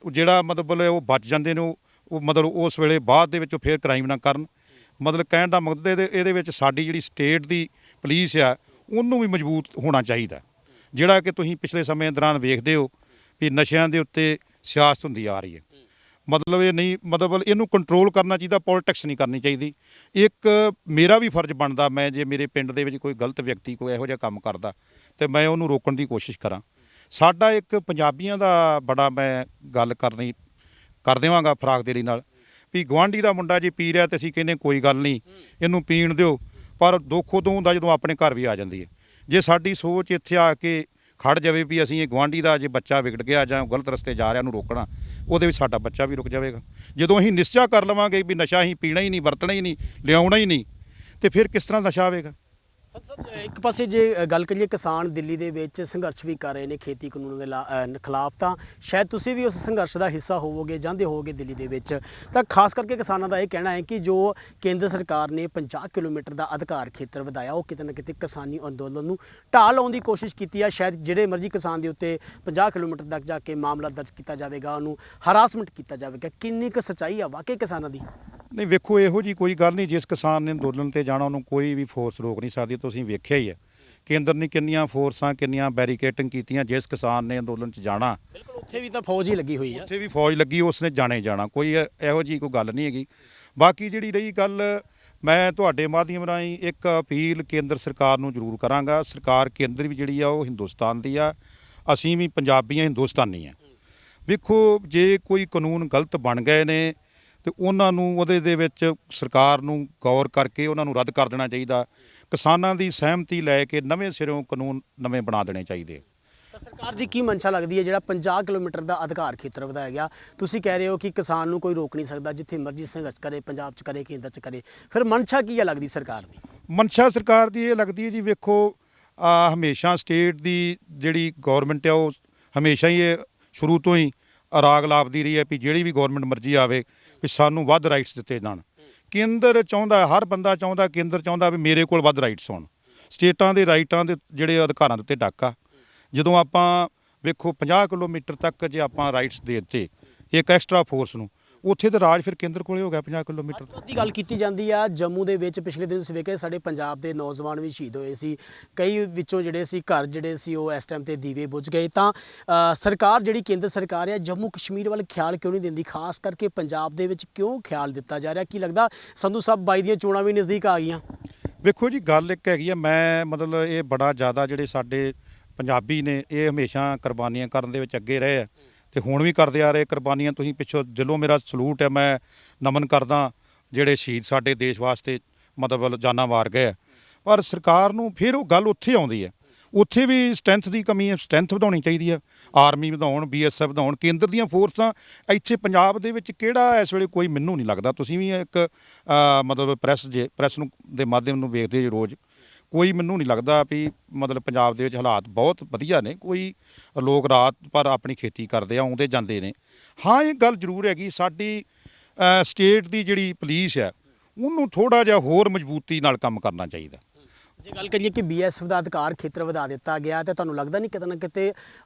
ਜਿਹੜਾ ਮਤਲਬ ਉਹ ਬਚ ਜਾਂਦੇ ਨੇ ਉਹ ਮਤਲਬ ਉਸ ਵੇਲੇ ਬਾਅਦ ਦੇ ਵਿੱਚ ਫਿਰ ਕ੍ਰਾਈਮ ਨਾ ਕਰਨ। ਮਤਲਬ ਕਹਿਣ ਦਾ ਮਕਸਦ ਇਹਦੇ ਵਿੱਚ ਸਾਡੀ ਜਿਹੜੀ ਸਟੇਟ ਦੀ ਪੁਲਿਸ ਆ ਉਹਨੂੰ ਵੀ ਮਜ਼ਬੂਤ ਹੋਣਾ ਚਾਹੀਦਾ। ਜਿਹੜਾ ਕਿ ਤੁਸੀਂ ਪਿਛਲੇ ਸਮੇਂ ਦੌਰਾਨ ਵੇਖਦੇ ਹੋ ਵੀ ਨਸ਼ਿਆਂ ਦੇ ਉੱਤੇ ਸਿਆਸਤ ਹੁੰਦੀ ਆ ਰਹੀ ਹੈ, ਮਤਲਬ ਇਹ ਨਹੀਂ, ਮਤਲਬ ਇਹਨੂੰ ਕੰਟਰੋਲ ਕਰਨਾ ਚਾਹੀਦਾ, ਪੋਲਿਟਿਕਸ ਨਹੀਂ ਕਰਨੀ ਚਾਹੀਦੀ। ਇੱਕ ਮੇਰਾ ਵੀ ਫਰਜ਼ ਬਣਦਾ, ਮੈਂ ਜੇ ਮੇਰੇ ਪਿੰਡ ਦੇ ਵਿੱਚ ਕੋਈ ਗਲਤ ਵਿਅਕਤੀ ਕੋਈ ਇਹੋ ਜਿਹਾ ਕੰਮ ਕਰਦਾ ਤੇ ਮੈਂ ਉਹਨੂੰ ਰੋਕਣ ਦੀ ਕੋਸ਼ਿਸ਼ ਕਰਾਂ। ਸਾਡਾ ਇੱਕ ਪੰਜਾਬੀਆਂ ਦਾ ਬੜਾ ਮੈਂ ਗੱਲ ਕਰ ਦੇਵਾਂਗਾ ਫਰਾਕ ਦੇਰੀ ਨਾਲ ਵੀ ਗੁਆਂਢੀ ਦਾ ਮੁੰਡਾ ਜੇ ਪੀ ਰਿਹਾ ਤੇ ਅਸੀਂ ਕਹਿੰਦੇ ਕੋਈ ਗੱਲ ਨਹੀਂ ਇਹਨੂੰ ਪੀਣ ਦਿਓ, ਪਰ ਦੁੱਖ ਉਦੋਂ ਹੁੰਦਾ ਜਦੋਂ ਆਪਣੇ ਘਰ ਵੀ ਆ ਜਾਂਦੀ ਹੈ। ਜੇ ਸਾਡੀ ਸੋਚ ਇੱਥੇ ਆ ਕੇ ਖੜ ਜਾਵੇ ਵੀ ਅਸੀਂ ਇਹ ਗੁਆਂਢੀ ਦਾ ਜੇ ਬੱਚਾ ਵਿਗੜ ਗਿਆ ਜਾਂ ਗਲਤ ਰਸਤੇ ਜਾ ਰਿਹਾ ਉਹਨੂੰ ਰੋਕਣਾ, ਉਹਦੇ ਵਿੱਚ ਸਾਡਾ ਬੱਚਾ ਵੀ ਰੁਕ ਜਾਵੇਗਾ। ਜਦੋਂ ਅਸੀਂ ਨਿਸ਼ਚਾ ਕਰ ਲਵਾਂਗੇ ਵੀ ਨਸ਼ਾ ਅਸੀਂ ਪੀਣਾ ਹੀ ਨਹੀਂ, ਵਰਤਣਾ ਹੀ ਨਹੀਂ, ਲਿਆਉਣਾ ਹੀ ਨਹੀਂ, ਤੇ ਫਿਰ ਕਿਸ ਤਰ੍ਹਾਂ ਨਸ਼ਾ ਆਵੇਗਾ? ਇੱਕ ਪਾਸੇ ਜੇ ਗੱਲ ਕਰੀਏ ਕਿਸਾਨ ਦਿੱਲੀ ਦੇ ਵਿੱਚ ਸੰਘਰਸ਼ ਵੀ ਕਰ ਰਹੇ ਨੇ ਖੇਤੀ ਕਾਨੂੰਨਾਂ ਦੇ ਖਿਲਾਫ, ਤਾਂ ਸ਼ਾਇਦ ਤੁਸੀਂ ਵੀ ਉਸ ਸੰਘਰਸ਼ ਦਾ ਹਿੱਸਾ ਹੋਵੋਗੇ, ਜਾਂਦੇ ਹੋਵੋਗੇ ਦਿੱਲੀ ਦੇ ਵਿੱਚ। ਤਾਂ ਖਾਸ ਕਰਕੇ ਕਿਸਾਨਾਂ ਦਾ ਇਹ ਕਹਿਣਾ ਹੈ ਕਿ ਜੋ ਕੇਂਦਰ ਸਰਕਾਰ ਨੇ 50 ਕਿਲੋਮੀਟਰ ਦਾ ਅਧਿਕਾਰ ਖੇਤਰ ਵਧਾਇਆ, ਉਹ ਕਿਤੇ ਨਾ ਕਿਤੇ ਕਿਸਾਨੀ ਅੰਦੋਲਨ ਨੂੰ ਢਾਹ ਲਾਉਣ ਦੀ ਕੋਸ਼ਿਸ਼ ਕੀਤੀ ਹੈ। ਸ਼ਾਇਦ ਜਿਹੜੇ ਮਰਜ਼ੀ ਕਿਸਾਨ ਦੇ ਉੱਤੇ 50 ਕਿਲੋਮੀਟਰ ਤੱਕ ਜਾ ਕੇ ਮਾਮਲਾ ਦਰਜ ਕੀਤਾ ਜਾਵੇਗਾ, ਉਹਨੂੰ ਹਰਾਸਮੈਂਟ ਕੀਤਾ ਜਾਵੇਗਾ। ਕਿੰਨੀ ਕੁ ਸੱਚਾਈ ਆ ਵਾਕਈ ਕਿਸਾਨਾਂ ਦੀ? ਨਹੀਂ ਵੇਖੋ ਇਹੋ ਜੀ ਕੋਈ ਗੱਲ ਨਹੀਂ। ਜਿਸ ਕਿਸਾਨ ਨੇ ਅੰਦੋਲਨ ਤੇ ਜਾਣਾ ਉਹਨੂੰ ਕੋਈ ਵੀ ਫੋਰਸ ਰੋਕ ਨਹੀਂ ਸਕਦੀ। ਤੁਸੀਂ ਵੇਖਿਆ ਹੀ ਹੈ ਕੇਂਦਰ ਨੇ ਕਿੰਨੀਆਂ ਫੋਰਸਾਂ ਕਿੰਨੀਆਂ ਬੈਰੀਕੇਟਿੰਗ ਕੀਤੀਆਂ। ਜਿਸ ਕਿਸਾਨ ਨੇ ਅੰਦੋਲਨ 'ਚ ਜਾਣਾ ਬਿਲਕੁਲ ਉੱਥੇ ਵੀ ਤਾਂ ਫੌਜ ਹੀ ਲੱਗੀ ਹੋਈ ਆ। ਉੱਥੇ ਵੀ ਫੌਜ ਲੱਗੀ, ਉਸਨੇ ਜਾਣੇ ਜਾਣਾ, ਕੋਈ ਇਹੋ ਜਿਹੀ ਕੋਈ ਗੱਲ ਨਹੀਂ ਹੈਗੀ। ਬਾਕੀ ਜਿਹੜੀ ਰਹੀ ਗੱਲ, ਮੈਂ ਤੁਹਾਡੇ ਮਾਧਿਅਮ ਰਾਹੀਂ ਇੱਕ ਅਪੀਲ ਕੇਂਦਰ ਸਰਕਾਰ ਨੂੰ ਜ਼ਰੂਰ ਕਰਾਂਗਾ। ਸਰਕਾਰ ਕੇਂਦਰ ਵੀ ਜਿਹੜੀ ਆ ਉਹ ਹਿੰਦੁਸਤਾਨ ਦੀ ਆ, ਅਸੀਂ ਵੀ ਪੰਜਾਬੀ ਹਾਂ, ਹਿੰਦੁਸਤਾਨੀ ਆ। ਵੇਖੋ ਜੇ ਕੋਈ ਕਾਨੂੰਨ ਗਲਤ ਬਣ ਗਏ ਨੇ ਤੇ ਉਹਨਾਂ ਨੂੰ ਉਹਦੇ ਦੇ ਵਿੱਚ ਸਰਕਾਰ ਨੂੰ ਗੌਰ ਕਰਕੇ ਉਹਨਾਂ ਨੂੰ ਰੱਦ ਕਰ ਦੇਣਾ ਚਾਹੀਦਾ। ਕਿਸਾਨਾਂ ਦੀ ਸਹਿਮਤੀ ਲੈ ਕੇ ਨਵੇਂ ਸਿਰੋਂ ਕਾਨੂੰਨ ਨਵੇਂ ਬਣਾ ਦੇਣੇ ਚਾਹੀਦੇ। ਤਾਂ ਸਰਕਾਰ ਦੀ ਕੀ ਮਨਸ਼ਾ ਲੱਗਦੀ ਹੈ ਜਿਹੜਾ 50 ਕਿਲੋਮੀਟਰ ਦਾ ਅਧਿਕਾਰ ਖੇਤਰ ਵਧਾਇਆ ਗਿਆ? ਤੁਸੀਂ ਕਹਿ ਰਹੇ ਹੋ ਕਿ ਕਿਸਾਨ ਨੂੰ ਕੋਈ ਰੋਕ ਨਹੀਂ ਸਕਦਾ, ਜਿੱਥੇ ਮਰਜ਼ੀ ਸੰਘਰਸ਼ ਕਰੇ, ਪੰਜਾਬ 'ਚ ਕਰੇ, ਕੇਂਦਰ 'ਚ ਕਰੇ। ਫਿਰ ਮਨਸ਼ਾ ਕੀ ਹੈ ਲੱਗਦੀ ਸਰਕਾਰ ਦੀ? ਮਨਸ਼ਾ ਸਰਕਾਰ ਦੀ ਇਹ ਲੱਗਦੀ ਹੈ ਜੀ, ਵੇਖੋ ਹਮੇਸ਼ਾ ਸਟੇਟ ਦੀ ਜਿਹੜੀ ਗੌਰਮੈਂਟ ਆ ਉਹ ਹਮੇਸ਼ਾ ਹੀ ਇਹ ਸ਼ੁਰੂ ਤੋਂ ਹੀ ਰਾਗ ਲਾਪਦੀ ਰਹੀ ਹੈ ਵੀ ਜਿਹੜੀ ਵੀ ਗੌਰਮੈਂਟ ਮਰਜ਼ੀ ਆਵੇ ਵੀ ਸਾਨੂੰ ਵੱਧ ਰਾਈਟਸ ਦਿੱਤੇ ਜਾਣ। ਕੇਂਦਰ ਚਾਹੁੰਦਾ, ਹਰ ਬੰਦਾ ਚਾਹੁੰਦਾ, ਕੇਂਦਰ ਚਾਹੁੰਦਾ ਵੀ ਮੇਰੇ ਕੋਲ ਵੱਧ ਰਾਈਟਸ ਹੋਣ। ਸਟੇਟਾਂ ਦੇ ਰਾਈਟਾਂ ਦੇ ਜਿਹੜੇ ਅਧਿਕਾਰਾਂ ਦੇ ਉੱਤੇ ਡਾਕਾ, ਜਦੋਂ ਆਪਾਂ ਵੇਖੋ 50 ਕਿਲੋਮੀਟਰ ਤੱਕ ਜੇ ਆਪਾਂ ਰਾਈਟਸ ਦੇ ਦਿੱਤੇ ਇੱਕ ਐਕਸਟਰਾ ਫੋਰਸ ਨੂੰ, ਉੱਥੇ ਤਾਂ ਰਾਜ ਫਿਰ ਕੇਂਦਰ ਕੋਲੇ ਹੋ ਗਿਆ 50 ਕਿਲੋਮੀਟਰ। ਦੀ ਗੱਲ ਕੀਤੀ ਜਾਂਦੀ ਆ ਜੰਮੂ ਦੇ ਵਿੱਚ ਪਿਛਲੇ ਦਿਨ ਤੁਸੀਂ ਵੇਖਿਆ ਸਾਡੇ ਪੰਜਾਬ ਦੇ ਨੌਜਵਾਨ ਵੀ ਸ਼ਹੀਦ ਹੋਏ ਸੀ। ਕਈ ਵਿੱਚੋਂ ਜਿਹੜੇ ਸੀ ਘਰ ਜਿਹੜੇ ਸੀ ਉਹ ਇਸ ਟਾਈਮ ਤੇ ਦੀਵੇ ਬੁਝ ਗਏ। ਤਾਂ ਸਰਕਾਰ ਜਿਹੜੀ ਕੇਂਦਰ ਸਰਕਾਰ ਹੈ ਜੰਮੂ ਕਸ਼ਮੀਰ ਵੱਲ ਖਿਆਲ ਕਿਉਂ ਨਹੀਂ ਦਿੰਦੀ? ਖਾਸ ਕਰਕੇ ਪੰਜਾਬ ਦੇ ਵਿੱਚ ਕਿਉਂ ਖਿਆਲ ਦਿੱਤਾ ਜਾ ਰਿਹਾ? ਕੀ ਲੱਗਦਾ ਸੰਧੂ ਸਾਹਿਬ 22 ਦੀਆਂ ਚੋਣਾਂ ਵੀ ਨਜ਼ਦੀਕ ਆ ਗਈਆਂ? ਵੇਖੋ ਜੀ ਗੱਲ ਇੱਕ ਹੈਗੀ ਆ, ਮੈਂ ਮਤਲਬ ਇਹ ਬੜਾ ਜ਼ਿਆਦਾ ਜਿਹੜੇ ਸਾਡੇ ਪੰਜਾਬੀ ਨੇ ਇਹ ਹਮੇਸ਼ਾ ਕੁਰਬਾਨੀਆਂ ਕਰਨ ਦੇ ਵਿੱਚ ਅੱਗੇ ਰਹੇ ਆ ਤੇ ਹੁਣ ਵੀ ਕਰਦੇ ਆ ਰਹੇ ਕੁਰਬਾਨੀਆਂ। ਤੁਸੀਂ ਪਿੱਛੋਂ ਦਿਲੋਂ ਮੇਰਾ ਸਲੂਟ ਹੈ, ਮੈਂ ਨਮਨ ਕਰਦਾ ਜਿਹੜੇ ਸ਼ਹੀਦ ਸਾਡੇ ਦੇਸ਼ ਵਾਸਤੇ ਮਤਲਬ ਜਾਨਾਂ ਵਾਰ ਗਏ ਆ। ਪਰ ਸਰਕਾਰ ਨੂੰ ਫਿਰ ਉਹ ਗੱਲ ਉੱਥੇ ਆਉਂਦੀ ਹੈ, ਉੱਥੇ ਵੀ ਸਟਰੈਂਥ ਦੀ ਕਮੀ ਹੈ। ਸਟਰੈਂਥ ਵਧਾਉਣੀ ਚਾਹੀਦੀ ਆ, ਆਰਮੀ ਵਧਾਉਣ, BSF ਵਧਾਉਣ, ਕੇਂਦਰ ਦੀਆਂ ਫੋਰਸਾਂ। ਇੱਥੇ ਪੰਜਾਬ ਦੇ ਵਿੱਚ ਕਿਹੜਾ ਇਸ ਵੇਲੇ ਕੋਈ, ਮੈਨੂੰ ਨਹੀਂ ਲੱਗਦਾ, ਤੁਸੀਂ ਵੀ ਇੱਕ ਮਤਲਬ ਪ੍ਰੈਸ ਨੂੰ ਦੇ ਮਾਧਿਅਮ ਨੂੰ ਵੇਖਦੇ ਜੇ ਰੋਜ਼, ਕੋਈ ਮੈਨੂੰ ਨਹੀਂ ਲੱਗਦਾ ਵੀ ਮਤਲਬ ਪੰਜਾਬ ਦੇ ਵਿੱਚ ਹਾਲਾਤ ਬਹੁਤ ਵਧੀਆ ਨੇ। ਕੋਈ ਲੋਕ ਰਾਤ ਪਰ ਆਪਣੀ ਖੇਤੀ ਕਰਦੇ ਆ, ਆਉਂਦੇ ਜਾਂਦੇ ਨੇ। ਹਾਂ ਇਹ ਗੱਲ ਜ਼ਰੂਰ ਹੈਗੀ, ਸਾਡੀ ਸਟੇਟ ਦੀ ਜਿਹੜੀ ਪੁਲਿਸ ਹੈ ਉਹਨੂੰ ਥੋੜ੍ਹਾ ਜਿਹਾ ਹੋਰ ਮਜ਼ਬੂਤੀ ਨਾਲ ਕੰਮ ਕਰਨਾ ਚਾਹੀਦਾ। ਜੇ ਗੱਲ ਕਰੀਏ ਕਿ BSF ਦਾ ਅਧਿਕਾਰ ਖੇਤਰ ਵਧਾ ਦਿੱਤਾ ਗਿਆ ਤਾਂ ਤੁਹਾਨੂੰ ਲੱਗਦਾ ਨਹੀਂ ਕਿਤੇ ਨਾ ਕਿਤੇ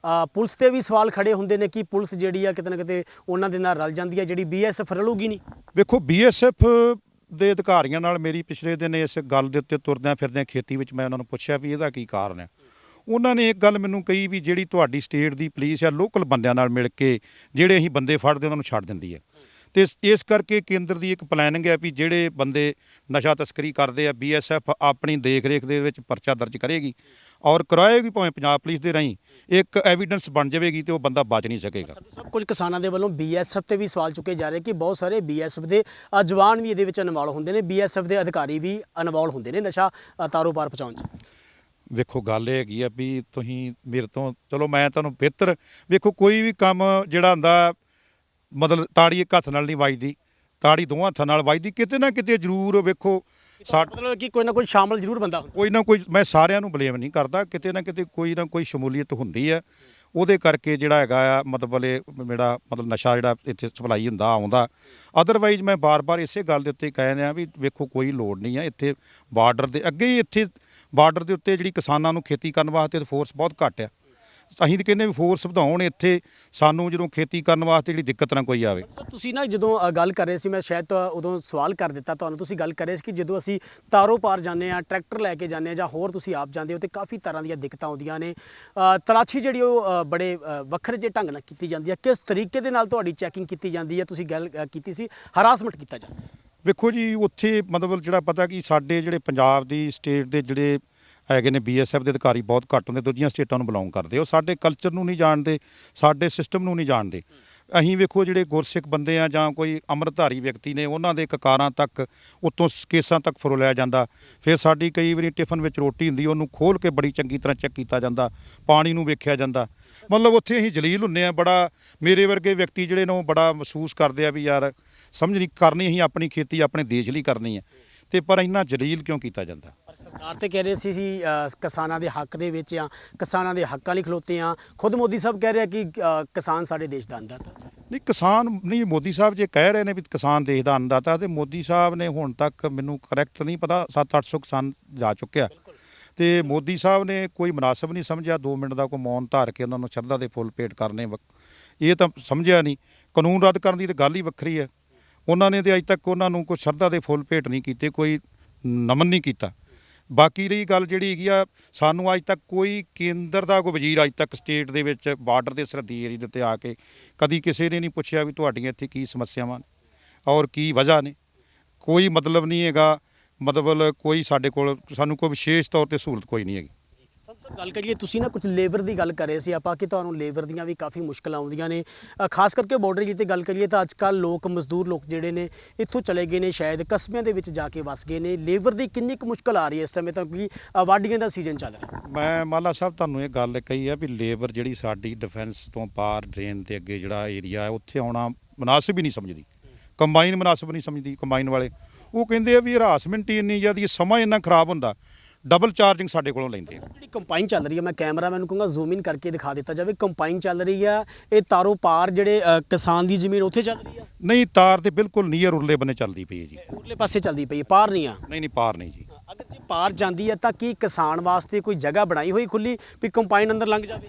ਪੁਲਿਸ ਤੇ ਵੀ ਸਵਾਲ ਖੜੇ ਹੁੰਦੇ ਨੇ ਕਿ ਪੁਲਿਸ ਜਿਹੜੀ ਆ ਕਿਤੇ ਨਾ ਕਿਤੇ ਉਹਨਾਂ ਦੇ ਨਾਲ ਰਲ ਜਾਂਦੀ ਹੈ, ਜਿਹੜੀ BSF ਰਲੂਗੀ ਨਹੀਂ? ਵੇਖੋ BSF ਦੇ ਅਧਿਕਾਰੀਆਂ ਨਾਲ ਮੇਰੀ ਪਿਛਲੇ ਦਿਨ ਇਸ ਗੱਲ ਦੇ ਉੱਤੇ ਤੁਰਦਿਆਂ ਫਿਰਦਿਆਂ ਖੇਤੀ ਵਿੱਚ ਮੈਂ ਉਹਨਾਂ ਨੂੰ ਪੁੱਛਿਆ ਵੀ ਇਹਦਾ ਕੀ ਕਾਰਨ ਹੈ। ਉਹਨਾਂ ਨੇ ਇੱਕ ਗੱਲ ਮੈਨੂੰ ਕਹੀ ਵੀ ਜਿਹੜੀ ਤੁਹਾਡੀ ਸਟੇਟ ਦੀ ਪੁਲਿਸ ਆ ਲੋਕਲ ਬੰਦਿਆਂ ਨਾਲ ਮਿਲ ਕੇ ਜਿਹੜੇ ਅਸੀਂ ਬੰਦੇ ਫੜਦੇ ਉਹਨਾਂ ਨੂੰ ਛੱਡ ਦਿੰਦੀ ਹੈ। ਤੇ ਇਸ ਕਰਕੇ ਕੇਂਦਰ ਦੀ ਇੱਕ ਪਲੈਨਿੰਗ ਹੈ ਵੀ ਜਿਹੜੇ ਬੰਦੇ ਨਸ਼ਾ ਤਸਕਰੀ ਕਰਦੇ ਆ BSF ਆਪਣੀ ਦੇਖ ਰੇਖ ਦੇ ਵਿੱਚ ਪਰਚਾ ਦਰਜ ਕਰੇਗੀ ਔਰ ਕਰਾਏਗੀ, ਭਾਵੇਂ ਪੰਜਾਬ ਪੁਲਿਸ ਦੇ ਰਾਹੀਂ ਇੱਕ ਐਵੀਡੈਂਸ ਬਣ ਜਾਵੇਗੀ ਤੇ ਉਹ ਬੰਦਾ ਬਚ ਨਹੀਂ ਸਕੇਗਾ। ਸਭ ਕੁਝ ਕਿਸਾਨਾਂ ਦੇ ਵੱਲੋਂ BSF ਤੇ ਵੀ ਸਵਾਲ ਚੁੱਕੇ ਜਾ ਰਹੇ ਕਿ ਬਹੁਤ ਸਾਰੇ BSF ਦੇ ਜਵਾਨ ਵੀ ਇਹਦੇ ਵਿੱਚ ਇਨਵੋਲਵ ਹੁੰਦੇ ਨੇ, BSF ਦੇ ਅਧਿਕਾਰੀ ਵੀ ਇਨਵੋਲਵ ਹੁੰਦੇ ਨੇ ਨਸ਼ਾ ਤਾਰੋ ਪਾਰ ਪਹੁੰਚਾਉਣ 'ਚ। ਵੇਖੋ ਗੱਲ ਇਹ ਹੈਗੀ ਆ ਵੀ ਤੁਸੀਂ ਮੇਰੇ ਤੋਂ, ਚਲੋ ਮੈਂ ਤੁਹਾਨੂੰ ਬਿਹਤਰ, ਵੇਖੋ ਕੋਈ ਵੀ ਕੰਮ ਜਿਹੜਾ ਹੁੰਦਾ ਮਤਲਬ ਤਾੜੀ ਇੱਕ ਹੱਥ ਨਾਲ ਨਹੀਂ ਵੱਜਦੀ, ਤਾੜੀ ਦੋਵਾਂ ਹੱਥਾਂ ਨਾਲ ਵੱਜਦੀ। ਕਿਤੇ ਨਾ ਕਿਤੇ ਜ਼ਰੂਰ ਵੇਖੋ ਮਤਲਬ ਕਿ ਕੋਈ ਨਾ ਕੋਈ ਸ਼ਾਮਲ ਜ਼ਰੂਰ ਬੰਦਾ ਹੁੰਦਾ। ਕੋਈ ਨਾ ਕੋਈ, ਮੈਂ ਸਾਰਿਆਂ ਨੂੰ ਬਲੇਮ ਨਹੀਂ ਕਰਦਾ, ਕਿਤੇ ਨਾ ਕਿਤੇ ਕੋਈ ਨਾ ਕੋਈ ਸ਼ਮੂਲੀਅਤ ਹੁੰਦੀ ਹੈ। ਉਹਦੇ ਕਰਕੇ ਜਿਹੜਾ ਹੈਗਾ ਆ ਮਤਲਬ ਮੇਰਾ ਮਤਲਬ ਨਸ਼ਾ ਜਿਹੜਾ ਇੱਥੇ ਸਪਲਾਈ ਹੁੰਦਾ ਆਉਂਦਾ। ਅਦਰਵਾਈਜ਼ ਮੈਂ ਬਾਰ-ਬਾਰ ਇਸੇ ਗੱਲ ਦੇ ਉੱਤੇ ਕਹਿ ਰਿਹਾ ਵੀ ਵੇਖੋ ਕੋਈ ਲੋੜ ਨਹੀਂ ਹੈ ਇੱਥੇ ਬਾਰਡਰ ਦੇ ਅੱਗੇ ਹੀ, ਇੱਥੇ ਬਾਰਡਰ ਦੇ ਉੱਤੇ ਜਿਹੜੀ ਕਿਸਾਨਾਂ ਨੂੰ ਖੇਤੀ ਕਰਨ ਵਾਸਤੇ ਫੋਰਸ ਬਹੁਤ ਘੱਟ ਆ। ਅਸੀਂ ਤਾਂ ਕਹਿੰਦੇ ਵੀ ਫੋਰਸ ਵਧਾਉਣ ਇੱਥੇ, ਸਾਨੂੰ ਜਦੋਂ ਖੇਤੀ ਕਰਨ ਵਾਸਤੇ ਜਿਹੜੀ ਦਿੱਕਤ ਨਾ ਕੋਈ ਆਵੇ। ਤੁਸੀਂ ਨਾ ਜਦੋਂ ਗੱਲ ਕਰ ਰਹੇ ਸੀ, ਮੈਂ ਸ਼ਾਇਦ ਉਦੋਂ ਸਵਾਲ ਕਰ ਦਿੱਤਾ ਤੁਹਾਨੂੰ, ਤੁਸੀਂ ਗੱਲ ਕਰ ਰਹੇ ਸੀ ਕਿ ਜਦੋਂ ਅਸੀਂ ਤਾਰੋ ਪਾਰ ਜਾਂਦੇ ਹਾਂ, ਟਰੈਕਟਰ ਲੈ ਕੇ ਜਾਂਦੇ ਹਾਂ ਜਾਂ ਹੋਰ ਤੁਸੀਂ ਆਪ ਜਾਂਦੇ ਹੋ ਤੇ ਕਾਫੀ ਤਰ੍ਹਾਂ ਦੀਆਂ ਦਿੱਕਤਾਂ ਆਉਂਦੀਆਂ ਨੇ। ਤਲਾਸ਼ੀ ਜਿਹੜੀ ਉਹ ਬੜੇ ਵੱਖਰੇ ਜਿਹੇ ਢੰਗ ਨਾਲ ਕੀਤੀ ਜਾਂਦੀ ਹੈ। ਕਿਸ ਤਰੀਕੇ ਦੇ ਨਾਲ ਤੁਹਾਡੀ ਚੈਕਿੰਗ ਕੀਤੀ ਜਾਂਦੀ ਹੈ? ਤੁਸੀਂ ਗੱਲ ਕੀਤੀ ਸੀ ਹਰਾਸਮੈਂਟ ਕੀਤਾ ਜਾਂਦਾ। ਵੇਖੋ ਜੀ ਉੱਥੇ ਮਤਲਬ ਜਿਹੜਾ ਪਤਾ ਕਿ ਸਾਡੇ ਜਿਹੜੇ ਪੰਜਾਬ ਦੀ ਸਟੇਟ ਦੇ ਜਿਹੜੇ ਹੈਗੇ ਨੇ BSF ਦੇ ਅਧਿਕਾਰੀ ਬਹੁਤ ਘੱਟ ਹੁੰਦੇ, ਦੂਜੀਆਂ ਸਟੇਟਾਂ ਨੂੰ ਬਿਲੋਂਗ ਕਰਦੇ। ਉਹ ਸਾਡੇ ਕਲਚਰ ਨੂੰ ਨਹੀਂ ਜਾਣਦੇ, ਸਾਡੇ ਸਿਸਟਮ ਨੂੰ ਨਹੀਂ ਜਾਣਦੇ। ਅਸੀਂ ਵੇਖੋ ਜਿਹੜੇ ਗੁਰਸਿੱਖ ਬੰਦੇ ਆ ਜਾਂ ਕੋਈ ਅੰਮ੍ਰਿਤਧਾਰੀ ਵਿਅਕਤੀ ਨੇ, ਉਹਨਾਂ ਦੇ ਕਕਾਰਾਂ ਤੱਕ ਉੱਤੋਂ ਕੇਸਾਂ ਤੱਕ ਫਰੋਲਿਆ ਜਾਂਦਾ। ਫਿਰ ਸਾਡੀ ਕਈ ਵਾਰੀ ਟਿਫਨ ਵਿੱਚ ਰੋਟੀ ਹੁੰਦੀ, ਉਹਨੂੰ ਖੋਲ੍ਹ ਕੇ ਬੜੀ ਚੰਗੀ ਤਰ੍ਹਾਂ ਚੈੱਕ ਕੀਤਾ ਜਾਂਦਾ, ਪਾਣੀ ਨੂੰ ਵੇਖਿਆ ਜਾਂਦਾ। ਮਤਲਬ ਉੱਥੇ ਅਸੀਂ ਜਲੀਲ ਹੁੰਦੇ ਹਾਂ। ਬੜਾ ਮੇਰੇ ਵਰਗੇ ਵਿਅਕਤੀ ਜਿਹੜੇ ਨੇ ਉਹ ਬੜਾ ਮਹਿਸੂਸ ਕਰਦੇ ਆ ਵੀ ਯਾਰ ਸਮਝ ਨਹੀਂ ਕਰਨੀ, ਅਸੀਂ ਆਪਣੀ ਖੇਤੀ ਆਪਣੇ ਦੇਸ਼ ਲਈ ਕਰਨੀ ਹੈ ਤੇ ਪਰ ਇੰਨਾ ਜਲੀਲ ਕਿਉਂ ਕੀਤਾ ਜਾਂਦਾ? ਪਰ ਸਰਕਾਰ ਤੇ ਕਹਿ ਰਹੇ ਸੀ ਕਿਸਾਨਾਂ ਦੇ ਹੱਕ ਦੇ ਵਿੱਚ ਆ, ਕਿਸਾਨਾਂ ਦੇ ਹੱਕਾਂ ਲਈ ਖਲੋਤੇ ਆ। ਖੁਦ ਮੋਦੀ ਸਾਹਿਬ ਕਹਿ ਰਿਹਾ ਕਿ ਕਿਸਾਨ ਸਾਡੇ ਦੇਸ਼ ਦਾ ਅੰਨਦਾਤਾ। ਨਹੀਂ ਕਿਸਾਨ ਨਹੀਂ, ਮੋਦੀ ਸਾਹਿਬ ਜੇ ਕਹਿ ਰਹੇ ਨੇ ਵੀ ਕਿਸਾਨ ਦੇਸ਼ ਦਾ ਅੰਨਦਾਤਾ, ਤੇ ਮੋਦੀ ਸਾਹਿਬ ਨੇ ਹੁਣ ਤੱਕ ਮੈਨੂੰ ਕਰੈਕਟ ਨਹੀਂ ਪਤਾ 700-800 ਕਿਸਾਨ ਜਾ ਚੁੱਕਿਆ ਤੇ ਮੋਦੀ ਸਾਹਿਬ ਨੇ ਕੋਈ ਮੁਨਾਸਬ ਨਹੀਂ ਸਮਝਿਆ 2 ਮਿੰਟ ਦਾ ਕੋਈ ਮੌਨ ਧਾਰ ਕੇ ਉਹਨਾਂ ਨੂੰ ਸ਼ਰਧਾ ਦੇ ਫੁੱਲ ਭੇਟ ਕਰਨੇ। ਇਹ ਤਾਂ ਸਮਝਿਆ ਨਹੀਂ। ਕਾਨੂੰਨ ਰੱਦ ਕਰਨ ਦੀ ਤਾਂ ਗੱਲ ਹੀ ਵੱਖਰੀ ਹੈ। ਉਹਨਾਂ ਨੇ ਤੇ ਅੱਜ ਤੱਕ ਉਹਨਾਂ ਨੂੰ ਕੋਈ ਸ਼ਰਧਾ ਦੇ ਫੁੱਲ ਭੇਟ ਨਹੀਂ ਕੀਤੇ, ਕੋਈ ਨਮਨ ਨਹੀਂ ਕੀਤਾ। ਬਾਕੀ ਰਹੀ ਗੱਲ ਜਿਹੜੀ ਹੈਗੀ ਆ, ਸਾਨੂੰ ਅੱਜ ਤੱਕ ਕੋਈ ਕੇਂਦਰ ਦਾ ਕੋਈ ਵਜ਼ੀਰ ਅੱਜ ਤੱਕ ਸਟੇਟ ਦੇ ਵਿੱਚ ਬਾਰਡਰ ਦੇ ਸਰਹੱਦੀ ਏਰੀਏ ਦੇ ਉੱਤੇ ਆ ਕੇ ਕਦੀ ਕਿਸੇ ਨੇ ਨਹੀਂ ਪੁੱਛਿਆ ਵੀ ਤੁਹਾਡੀਆਂ ਇੱਥੇ ਕੀ ਸਮੱਸਿਆਵਾਂ ਨੇ ਔਰ ਕੀ ਵਜ੍ਹਾ ਨੇ। ਕੋਈ ਮਤਲਬ ਨਹੀਂ ਹੈਗਾ, ਮਤਲਬ ਕੋਈ ਸਾਡੇ ਕੋਲ ਸਾਨੂੰ ਕੋਈ ਵਿਸ਼ੇਸ਼ ਤੌਰ ਤੇ ਸਹੂਲਤ ਕੋਈ ਨਹੀਂ ਹੈਗੀ। ਸੰਧੂ ਸਾਹਿਬ ਗੱਲ ਕਰੀਏ, ਤੁਸੀਂ ਨਾ ਕੁਝ ਲੇਬਰ ਦੀ ਗੱਲ ਕਰ ਰਹੇ ਸੀ ਆਪਾਂ ਕਿ ਤੁਹਾਨੂੰ ਲੇਬਰ ਦੀਆਂ ਵੀ ਕਾਫੀ ਮੁਸ਼ਕਲਾਂ ਆਉਂਦੀਆਂ ਨੇ, ਖਾਸ ਕਰਕੇ ਬਾਰਡਰ ਏਰੀਏ ਤੇ ਗੱਲ ਕਰੀਏ ਤਾਂ ਅੱਜ ਕੱਲ੍ਹ ਮਜ਼ਦੂਰ ਲੋਕ ਜਿਹੜੇ ਨੇ ਇੱਥੋਂ ਚਲੇ ਗਏ ਨੇ, ਸ਼ਾਇਦ ਕਸਬਿਆਂ ਦੇ ਵਿੱਚ ਜਾ ਕੇ ਵਸ ਗਏ ਨੇ। ਲੇਬਰ ਦੀ ਕਿੰਨੀ ਕੁ ਮੁਸ਼ਕਲ ਆ ਰਹੀ ਹੈ ਇਸ ਸਮੇਂ ਤਾਂ, ਕਿਉਂਕਿ ਵਾਢੀਆਂ ਦਾ ਸੀਜ਼ਨ ਚੱਲ ਰਿਹਾ। ਮੈਂ ਮਾਲਾ ਸਾਹਿਬ ਤੁਹਾਨੂੰ ਇਹ ਗੱਲ ਕਹੀ ਆ ਵੀ ਲੇਬਰ ਜਿਹੜੀ ਸਾਡੀ ਡਿਫੈਂਸ ਤੋਂ ਪਾਰ ਡਰੇਨ ਦੇ ਅੱਗੇ ਜਿਹੜਾ ਏਰੀਆ ਹੈ ਉੱਥੇ ਆਉਣਾ ਮੁਨਾਸਿਬ ਹੀ ਨਹੀਂ ਸਮਝਦੀ। ਕੰਬਾਈਨ ਮੁਨਾਸਿਬ ਨਹੀਂ ਸਮਝਦੀ। ਕੰਬਾਈਨ ਵਾਲੇ ਉਹ ਕਹਿੰਦੇ ਆ ਵੀ ਹਰਾਸਮੈਂਟ ਹੀ ਇੰਨੀ ਜ਼ਿਆਦਾ, ਸਮਾਂ ਇੰਨਾ ਖਰਾਬ ਹੁੰਦਾ, ਡਬਲ ਚਾਰਜਿੰਗ ਸਾਡੇ ਕੋਲੋਂ ਲੈਂਦੇ ਆ। ਜਿਹੜੀ ਕੰਪਾਈਨ ਚੱਲ ਰਹੀ ਹੈ, ਮੈਂ ਕੈਮਰਾਮੈਨ ਨੂੰ ਕਹੂੰਗਾ ਜ਼ੂਮ ਇਨ ਕਰਕੇ ਦਿਖਾ ਦਿੱਤਾ ਜਾਵੇ। ਕੰਪਾਈਨ ਚੱਲ ਰਹੀ ਆ, ਇਹ ਤਾਰੋਂ ਪਾਰ ਜਿਹੜੇ ਕਿਸਾਨ ਦੀ ਜ਼ਮੀਨ ਉੱਥੇ ਚੱਲ ਰਹੀ ਆ? ਨਹੀਂ, ਤਾਰ ਤੇ ਬਿਲਕੁਲ ਨੀਅਰ ਉਰਲੇ ਬੰਨੇ ਚੱਲਦੀ ਪਈ ਹੈ ਜੀ। ਉਰਲੇ ਪਾਸੇ ਚੱਲਦੀ ਪਈ ਹੈ, ਪਾਰ ਨਹੀਂ ਆ? ਨਹੀਂ ਨਹੀਂ, ਪਾਰ ਨਹੀਂ ਜੀ। ਅਗਰ ਜੇ ਪਾਰ ਜਾਂਦੀ ਹੈ ਤਾਂ ਕੀ ਕਿਸਾਨ ਵਾਸਤੇ ਕੋਈ ਜਗ੍ਹਾ ਬਣਾਈ ਹੋਈ ਖੁੱਲੀ ਵੀ ਕੰਪਾਈਨ ਅੰਦਰ ਲੰਘ ਜਾਵੇ?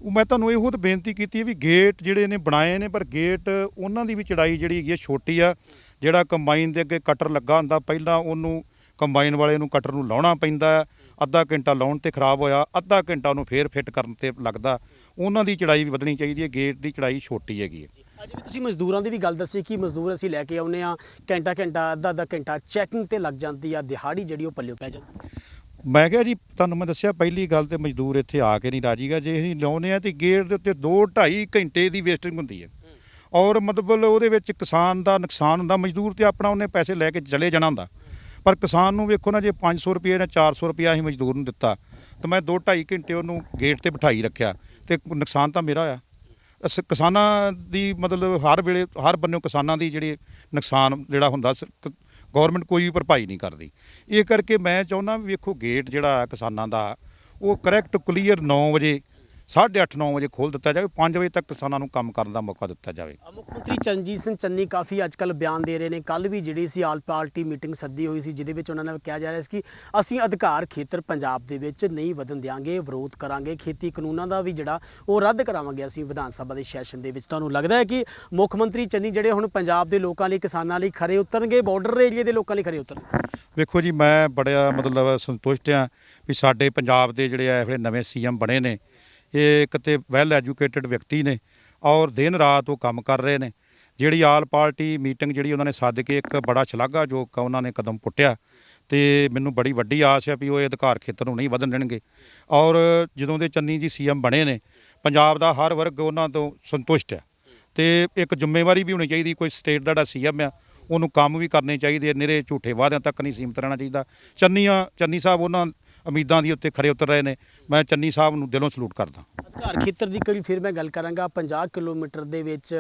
ਉਹ ਮੈਂ ਤੁਹਾਨੂੰ ਇਹੋ ਤਾਂ ਬੇਨਤੀ ਕੀਤੀ ਹੈ ਵੀ ਗੇਟ ਜਿਹੜੇ ਨੇ ਬਣਾਏ ਨੇ, ਪਰ ਗੇਟ ਉਹਨਾਂ ਦੀ ਵੀ ਚੜਾਈ ਜਿਹੜੀ ਹੈਗੀ ਹੈ ਛੋਟੀ ਆ। ਜਿਹੜਾ ਕੰਬਾਈਨ ਦੇ ਅੱਗੇ ਕਟਰ ਲੱਗਾ ਹੁੰਦਾ, ਪਹਿਲਾਂ ਉਹਨੂੰ ਕੰਬਾਈਨ ਵਾਲੇ ਨੂੰ ਕਟਰ ਨੂੰ ਲਾਉਣਾ ਪੈਂਦਾ, ਅੱਧਾ ਘੰਟਾ ਲਾਉਣ ਤੇ ਖਰਾਬ ਹੋਇਆ, ਅੱਧਾ ਘੰਟਾ ਉਹਨੂੰ ਫੇਰ ਫਿੱਟ ਕਰਨ ਤੇ ਲੱਗਦਾ। ਉਹਨਾਂ ਦੀ ਚੜਾਈ ਵੀ ਵਧਣੀ ਚਾਹੀਦੀ ਹੈ, ਗੇਟ ਦੀ ਚੜਾਈ ਛੋਟੀ ਹੈਗੀ ਹੈ। ਅੱਜ ਵੀ ਤੁਸੀਂ ਮਜ਼ਦੂਰਾਂ ਦੀ ਵੀ ਗੱਲ ਦੱਸੀ ਕਿ ਮਜ਼ਦੂਰ ਅਸੀਂ ਲੈ ਕੇ ਆਉਂਦੇ ਆ, ਘੰਟਾ ਅੱਧਾ ਘੰਟਾ ਚੈਕਿੰਗ ਤੇ ਲੱਗ ਜਾਂਦੀ ਆ, ਦਿਹਾੜੀ ਜਿਹੜੀ ਉਹ ਪੱਲਿਓ ਪੈ ਜਾਂਦੀ। ਮੈਂ ਕਿਹਾ ਜੀ, ਤੁਹਾਨੂੰ ਮੈਂ ਦੱਸਿਆ ਪਹਿਲੀ ਗੱਲ ਤੇ ਮਜ਼ਦੂਰ ਇੱਥੇ ਆ ਕੇ ਨਹੀਂ ਰਾਜੀਗਾ। ਜੇ ਅਸੀਂ ਲਾਉਂਦੇ ਆ ਤੇ ਗੇਟ ਦੇ ਉੱਤੇ 2-2.5 ਘੰਟੇ ਦੀ ਵੇਸਟਿੰਗ ਹੁੰਦੀ ਹੈ ਔਰ ਮਤਲਬ ਉਹਦੇ ਵਿੱਚ ਕਿਸਾਨ ਦਾ ਨੁਕਸਾਨ ਹੁੰਦਾ। ਮਜ਼ਦੂਰ ਤੇ ਆਪਣਾ ਉਹਨੇ ਪੈਸੇ ਲੈ ਕੇ ਚਲੇ ਜਾਣਾ ਹੁੰਦਾ, ਪਰ ਕਿਸਾਨ ਨੂੰ ਵੇਖੋ ਨਾ, ਜੇ 500 ਰੁਪਏ ਜਾਂ 400 ਰੁਪਏ ਅਸੀਂ ਮਜ਼ਦੂਰ ਨੂੰ ਦਿੱਤਾ ਤਾਂ ਮੈਂ 2-2.5 ਘੰਟੇ ਉਹਨੂੰ ਗੇਟ ਤੇ ਬਿਠਾਈ ਰੱਖਿਆ ਤੇ ਨੁਕਸਾਨ ਤਾਂ ਮੇਰਾ ਹੋਇਆ। ਕਿਸਾਨਾਂ ਦੀ ਮਤਲਬ ਹਰ ਵੇਲੇ ਹਰ ਬੰਨਿਓ ਕਿਸਾਨਾਂ ਦੀ ਜਿਹੜੀ ਨੁਕਸਾਨ ਜਿਹੜਾ ਹੁੰਦਾ ਗੌਰਮੈਂਟ ਕੋਈ ਵੀ ਭਰਪਾਈ ਨਹੀਂ ਕਰਦੀ। ਇਹ ਕਰਕੇ ਮੈਂ ਚਾਹੁੰਦਾ ਵੀ ਵੇਖੋ ਗੇਟ ਜਿਹੜਾ ਕਿਸਾਨਾਂ ਦਾ ਉਹ ਕਰੈਕਟ ਕਲੀਅਰ 9 ਵਜੇ 8:30-9 ਵਜੇ ਖੋਲ੍ਹ ਦਿੱਤਾ ਜਾਵੇ, 5 ਵਜੇ ਤੱਕ ਕਿਸਾਨਾਂ ਨੂੰ ਕੰਮ ਕਰਨ ਦਾ ਮੌਕਾ ਦਿੱਤਾ ਜਾਵੇ। ਮੁੱਖ ਮੰਤਰੀ ਚਰਨਜੀਤ ਸਿੰਘ ਚੰਨੀ ਕਾਫੀ ਅੱਜ ਕੱਲ੍ਹ ਬਿਆਨ ਦੇ ਰਹੇ ਨੇ। ਕੱਲ੍ਹ ਵੀ ਜਿਹੜੀ ਸੀ ਆਲ ਪਾਰਟੀ ਮੀਟਿੰਗ ਸੱਦੀ ਹੋਈ ਸੀ, ਜਿਹਦੇ ਵਿੱਚ ਉਹਨਾਂ ਨੇ ਕਿਹਾ ਜਾ ਰਿਹਾ ਸੀ ਕਿ ਅਸੀਂ ਅਧਿਕਾਰ ਖੇਤਰ ਪੰਜਾਬ ਦੇ ਵਿੱਚ ਨਹੀਂ ਵਧਣ ਦਿਆਂਗੇ, ਵਿਰੋਧ ਕਰਾਂਗੇ, ਖੇਤੀ ਕਾਨੂੰਨਾਂ ਦਾ ਵੀ ਜਿਹੜਾ ਉਹ ਰੱਦ ਕਰਾਵਾਂਗੇ ਅਸੀਂ ਵਿਧਾਨ ਸਭਾ ਦੇ ਸੈਸ਼ਨ ਦੇ ਵਿੱਚ। ਤੁਹਾਨੂੰ ਲੱਗਦਾ ਹੈ ਕਿ ਮੁੱਖ ਮੰਤਰੀ ਚੰਨੀ ਜਿਹੜੇ ਹੁਣ ਪੰਜਾਬ ਦੇ ਲੋਕਾਂ ਲਈ, ਕਿਸਾਨਾਂ ਲਈ ਖਰੇ ਉਤਰਨਗੇ, ਬਾਰਡਰ ਏਰੀਏ ਦੇ ਲੋਕਾਂ ਲਈ ਖਰੇ ਉਤਰਨਗੇ? ਵੇਖੋ ਜੀ, ਮੈਂ ਬੜਾ ਮਤਲਬ ਸੰਤੁਸ਼ਟ ਹਾਂ ਵੀ ਸਾਡੇ ਪੰਜਾਬ ਦੇ ਜਿਹੜੇ ਇਹ ਵੇਲੇ ਨਵੇਂ ਸੀਐਮ ਬਣੇ ਨੇ, ਇਹ ਇੱਕ ਤਾਂ ਵੈਲ ਐਜੂਕੇਟਡ ਵਿਅਕਤੀ ਨੇ ਔਰ ਦਿਨ ਰਾਤ ਉਹ ਕੰਮ ਕਰ ਰਹੇ ਨੇ। ਜਿਹੜੀ ਆਲ ਪਾਰਟੀ ਮੀਟਿੰਗ ਜਿਹੜੀ ਉਹਨਾਂ ਨੇ ਸੱਦ ਕੇ ਇੱਕ ਬੜਾ ਸ਼ਲਾਘਾਯੋਗ ਉਹਨਾਂ ਨੇ ਕਦਮ ਪੁੱਟਿਆ ਤੇ ਮੈਨੂੰ ਬੜੀ ਵੱਡੀ ਆਸ ਹੈ ਵੀ ਉਹ ਇਹ ਅਧਿਕਾਰ ਖੇਤਰ ਨੂੰ ਨਹੀਂ ਵਧਣ ਦੇਣਗੇ। ਔਰ ਜਦੋਂ ਦੇ ਚੰਨੀ ਜੀ ਸੀਐਮ ਬਣੇ ਨੇ, ਪੰਜਾਬ ਦਾ ਹਰ ਵਰਗ ਉਹਨਾਂ ਤੋਂ ਸੰਤੁਸ਼ਟ ਹੈ ਤੇ ਇੱਕ ਜ਼ਿੰਮੇਵਾਰੀ ਵੀ ਹੋਣੀ ਚਾਹੀਦੀ। ਕੋਈ ਸਟੇਟ ਦਾ ਜਿਹੜਾ ਸੀਐਮ ਆ ਉਹਨੂੰ ਕੰਮ ਵੀ ਕਰਨੇ ਚਾਹੀਦੇ, ਨਿਰੇ ਝੂਠੇ ਵਾਅਦਿਆਂ ਤੱਕ ਨਹੀਂ ਸੀਮਤ ਰਹਿਣਾ ਚਾਹੀਦਾ। ਚੰਨੀ ਸਾਹਿਬ ਉਹਨਾਂ ਉਮੀਦਾਂ ਦੀ ਉੱਤੇ ਖਰੇ ਉਤਰ ਰਹੇ ਨੇ। ਮੈਂ ਚੰਨੀ ਸਾਹਿਬ ਨੂੰ ਦਿਲੋਂ ਸਲੂਟ ਕਰਦਾ। ਅਧਿਕਾਰ ਖੇਤਰ ਦੀ ਕੋਈ ਫਿਰ ਮੈਂ ਗੱਲ ਕਰਾਂਗਾ, 50 ਕਿਲੋਮੀਟਰ ਦੇ ਵਿੱਚ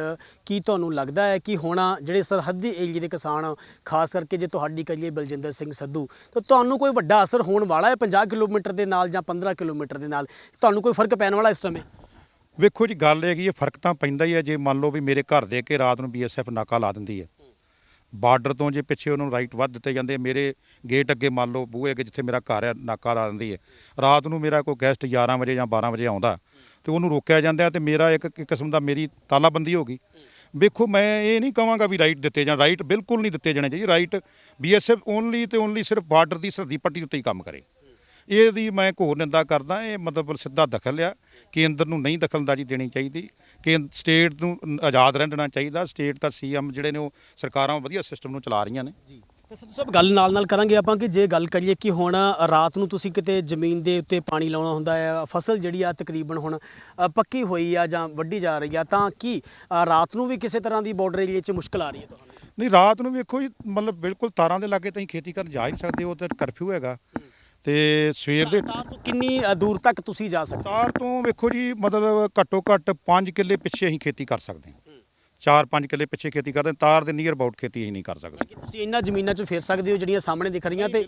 ਕੀ ਤੁਹਾਨੂੰ ਲੱਗਦਾ ਹੈ ਕਿ ਹੁਣ ਜਿਹੜੇ ਸਰਹੱਦੀ ਏਰੀਏ ਦੇ ਕਿਸਾਨ, ਖਾਸ ਕਰਕੇ ਜੇ ਤੁਹਾਡੀ ਕਰੀਏ ਬਲਜਿੰਦਰ ਸਿੰਘ ਸੰਧੂ, ਤਾਂ ਤੁਹਾਨੂੰ ਕੋਈ ਵੱਡਾ ਅਸਰ ਹੋਣ ਵਾਲਾ ਹੈ 50 ਕਿਲੋਮੀਟਰ ਦੇ ਨਾਲ ਜਾਂ 15 ਕਿਲੋਮੀਟਰ ਦੇ ਨਾਲ? ਤੁਹਾਨੂੰ ਕੋਈ ਫਰਕ ਪੈਣ ਵਾਲਾ ਇਸ ਸਮੇਂ? ਵੇਖੋ ਜੀ, ਗੱਲ ਹੈਗੀ ਇਹ ਫਰਕ ਤਾਂ ਪੈਂਦਾ ਹੀ ਹੈ। ਜੇ ਮੰਨ ਲਓ ਵੀ ਮੇਰੇ ਘਰ ਦੇ ਕੇ ਰਾਤ ਨੂੰ BSF ਨਾਕਾ ਲਾ ਦਿੰਦੀ ਹੈ, ਬਾਰਡਰ ਤੋਂ ਜੇ ਪਿੱਛੇ ਉਹਨੂੰ ਰਾਈਟ ਵੱਧ ਦਿੱਤੇ ਜਾਂਦੇ, ਮੇਰੇ ਗੇਟ ਅੱਗੇ ਮੰਨ ਲਓ ਬੂਹੇ ਅੱਗੇ ਜਿੱਥੇ ਮੇਰਾ ਘਰ ਹੈ ਨਾਕਾ ਲਾ ਦਿੰਦੀ ਹੈ, ਰਾਤ ਨੂੰ ਮੇਰਾ ਕੋਈ ਗੈਸਟ 11 ਵਜੇ ਜਾਂ 12 ਵਜੇ ਆਉਂਦਾ ਤੇ ਉਹਨੂੰ ਰੋਕਿਆ ਜਾਂਦਾ ਤੇ ਮੇਰਾ ਇੱਕ ਕਿਸਮ ਦਾ ਮੇਰੀ ਤਾਲਾਬੰਦੀ ਹੋ ਗਈ। ਵੇਖੋ, ਮੈਂ ਇਹ ਨਹੀਂ ਕਹਾਂਗਾ ਵੀ ਰਾਈਟ ਦਿੱਤੇ ਜਾਣ, ਰਾਈਟ ਬਿਲਕੁਲ ਨਹੀਂ ਦਿੱਤੇ ਜਾਣੇ ਚਾਹੀਦੇ। ਰਾਈਟ BSF ਓਨਲੀ ਤੇ ਓਨਲੀ ਸਿਰਫ ਬਾਰਡਰ ਦੀ ਸਰਹੱਦੀ ਪੱਟੀ ਉੱਤੇ ਹੀ ਕੰਮ ਕਰੇ। ਇਹਦੀ ਮੈਂ ਘੋਰ ਨਿੰਦਾ ਕਰਦਾ। ਇਹ ਮਤਲਬ ਸਿੱਧਾ ਦਖਲ ਆ, ਕੇਂਦਰ ਨੂੰ ਨਹੀਂ ਦਖਲਅੰਦਾਜ਼ੀ ਦੇਣੀ ਚਾਹੀਦੀ, ਕਿ ਸਟੇਟ ਨੂੰ ਆਜ਼ਾਦ ਰਹਿਣਾ ਚਾਹੀਦਾ। ਸਟੇਟ ਦਾ ਸੀਐਮ ਜਿਹੜੇ ਨੇ ਉਹ ਸਰਕਾਰਾਂ ਵਧੀਆ ਸਿਸਟਮ ਨੂੰ ਚਲਾ ਰਹੀਆਂ ਨੇ ਜੀ। ਸੰਧੂ ਸਾਹਿਬ, ਗੱਲ ਨਾਲ ਕਰਾਂਗੇ ਆਪਾਂ ਕਿ ਜੇ ਗੱਲ ਕਰੀਏ ਕਿ ਹੁਣ ਰਾਤ ਨੂੰ ਤੁਸੀਂ ਕਿਤੇ ਜ਼ਮੀਨ ਦੇ ਉੱਤੇ ਪਾਣੀ ਲਾਉਣਾ ਹੁੰਦਾ ਹੈ, ਫਸਲ ਜਿਹੜੀ ਆ ਤਕਰੀਬਨ ਹੁਣ ਪੱਕੀ ਹੋਈ ਆ ਜਾਂ ਵੱਢੀ ਜਾ ਰਹੀ ਆ, ਤਾਂ ਕੀ ਰਾਤ ਨੂੰ ਵੀ ਕਿਸੇ ਤਰ੍ਹਾਂ ਦੀ ਬਾਰਡਰ ਏਰੀਏ 'ਚ ਮੁਸ਼ਕਲ ਆ ਰਹੀ ਹੈ ਤੁਹਾਨੂੰ? ਨਹੀਂ, ਰਾਤ ਨੂੰ ਵੇਖੋ ਜੀ, ਮਤਲਬ ਬਿਲਕੁਲ ਤਾਰਾਂ ਦੇ ਲਾਗੇ ਤਾਂ ਖੇਤੀ ਕਰਨ ਜਾ ਹੀ ਨਹੀਂ ਸਕਦੇ, ਉਹ ਤਾਂ ਕਰਫਿਊ ਹੈਗਾ। ਤੇ ਸਵੇਰ ਦੇ ਤਾਰ ਤੋਂ ਕਿੰਨੀ ਦੂਰ ਤੱਕ ਤੁਸੀਂ ਜਾ ਸਕਦੇ? ਤਾਰ ਤੋਂ ਵੇਖੋ ਜੀ, ਮਤਲਬ ਘੱਟੋ ਘੱਟ 5 ਕਿੱਲੇ ਪਿੱਛੇ ਅਸੀਂ ਖੇਤੀ ਕਰ ਸਕਦੇ ਹਾਂ। 4-5 ਕਿੱਲੇ ਪਿੱਛੇ ਖੇਤੀ ਕਰਦੇ, ਤਾਰ ਦੇ ਨੀਅਰ ਅਬਾਊਟ ਖੇਤੀ ਅਸੀਂ ਨਹੀਂ ਕਰ ਸਕਦੇ। ਤੁਸੀਂ ਇਹਨਾਂ ਜ਼ਮੀਨਾਂ 'ਚ ਫਿਰ ਸਕਦੇ ਹੋ ਜਿਹੜੀਆਂ ਸਾਹਮਣੇ ਦਿਖ ਰਹੀਆਂ? ਤੇ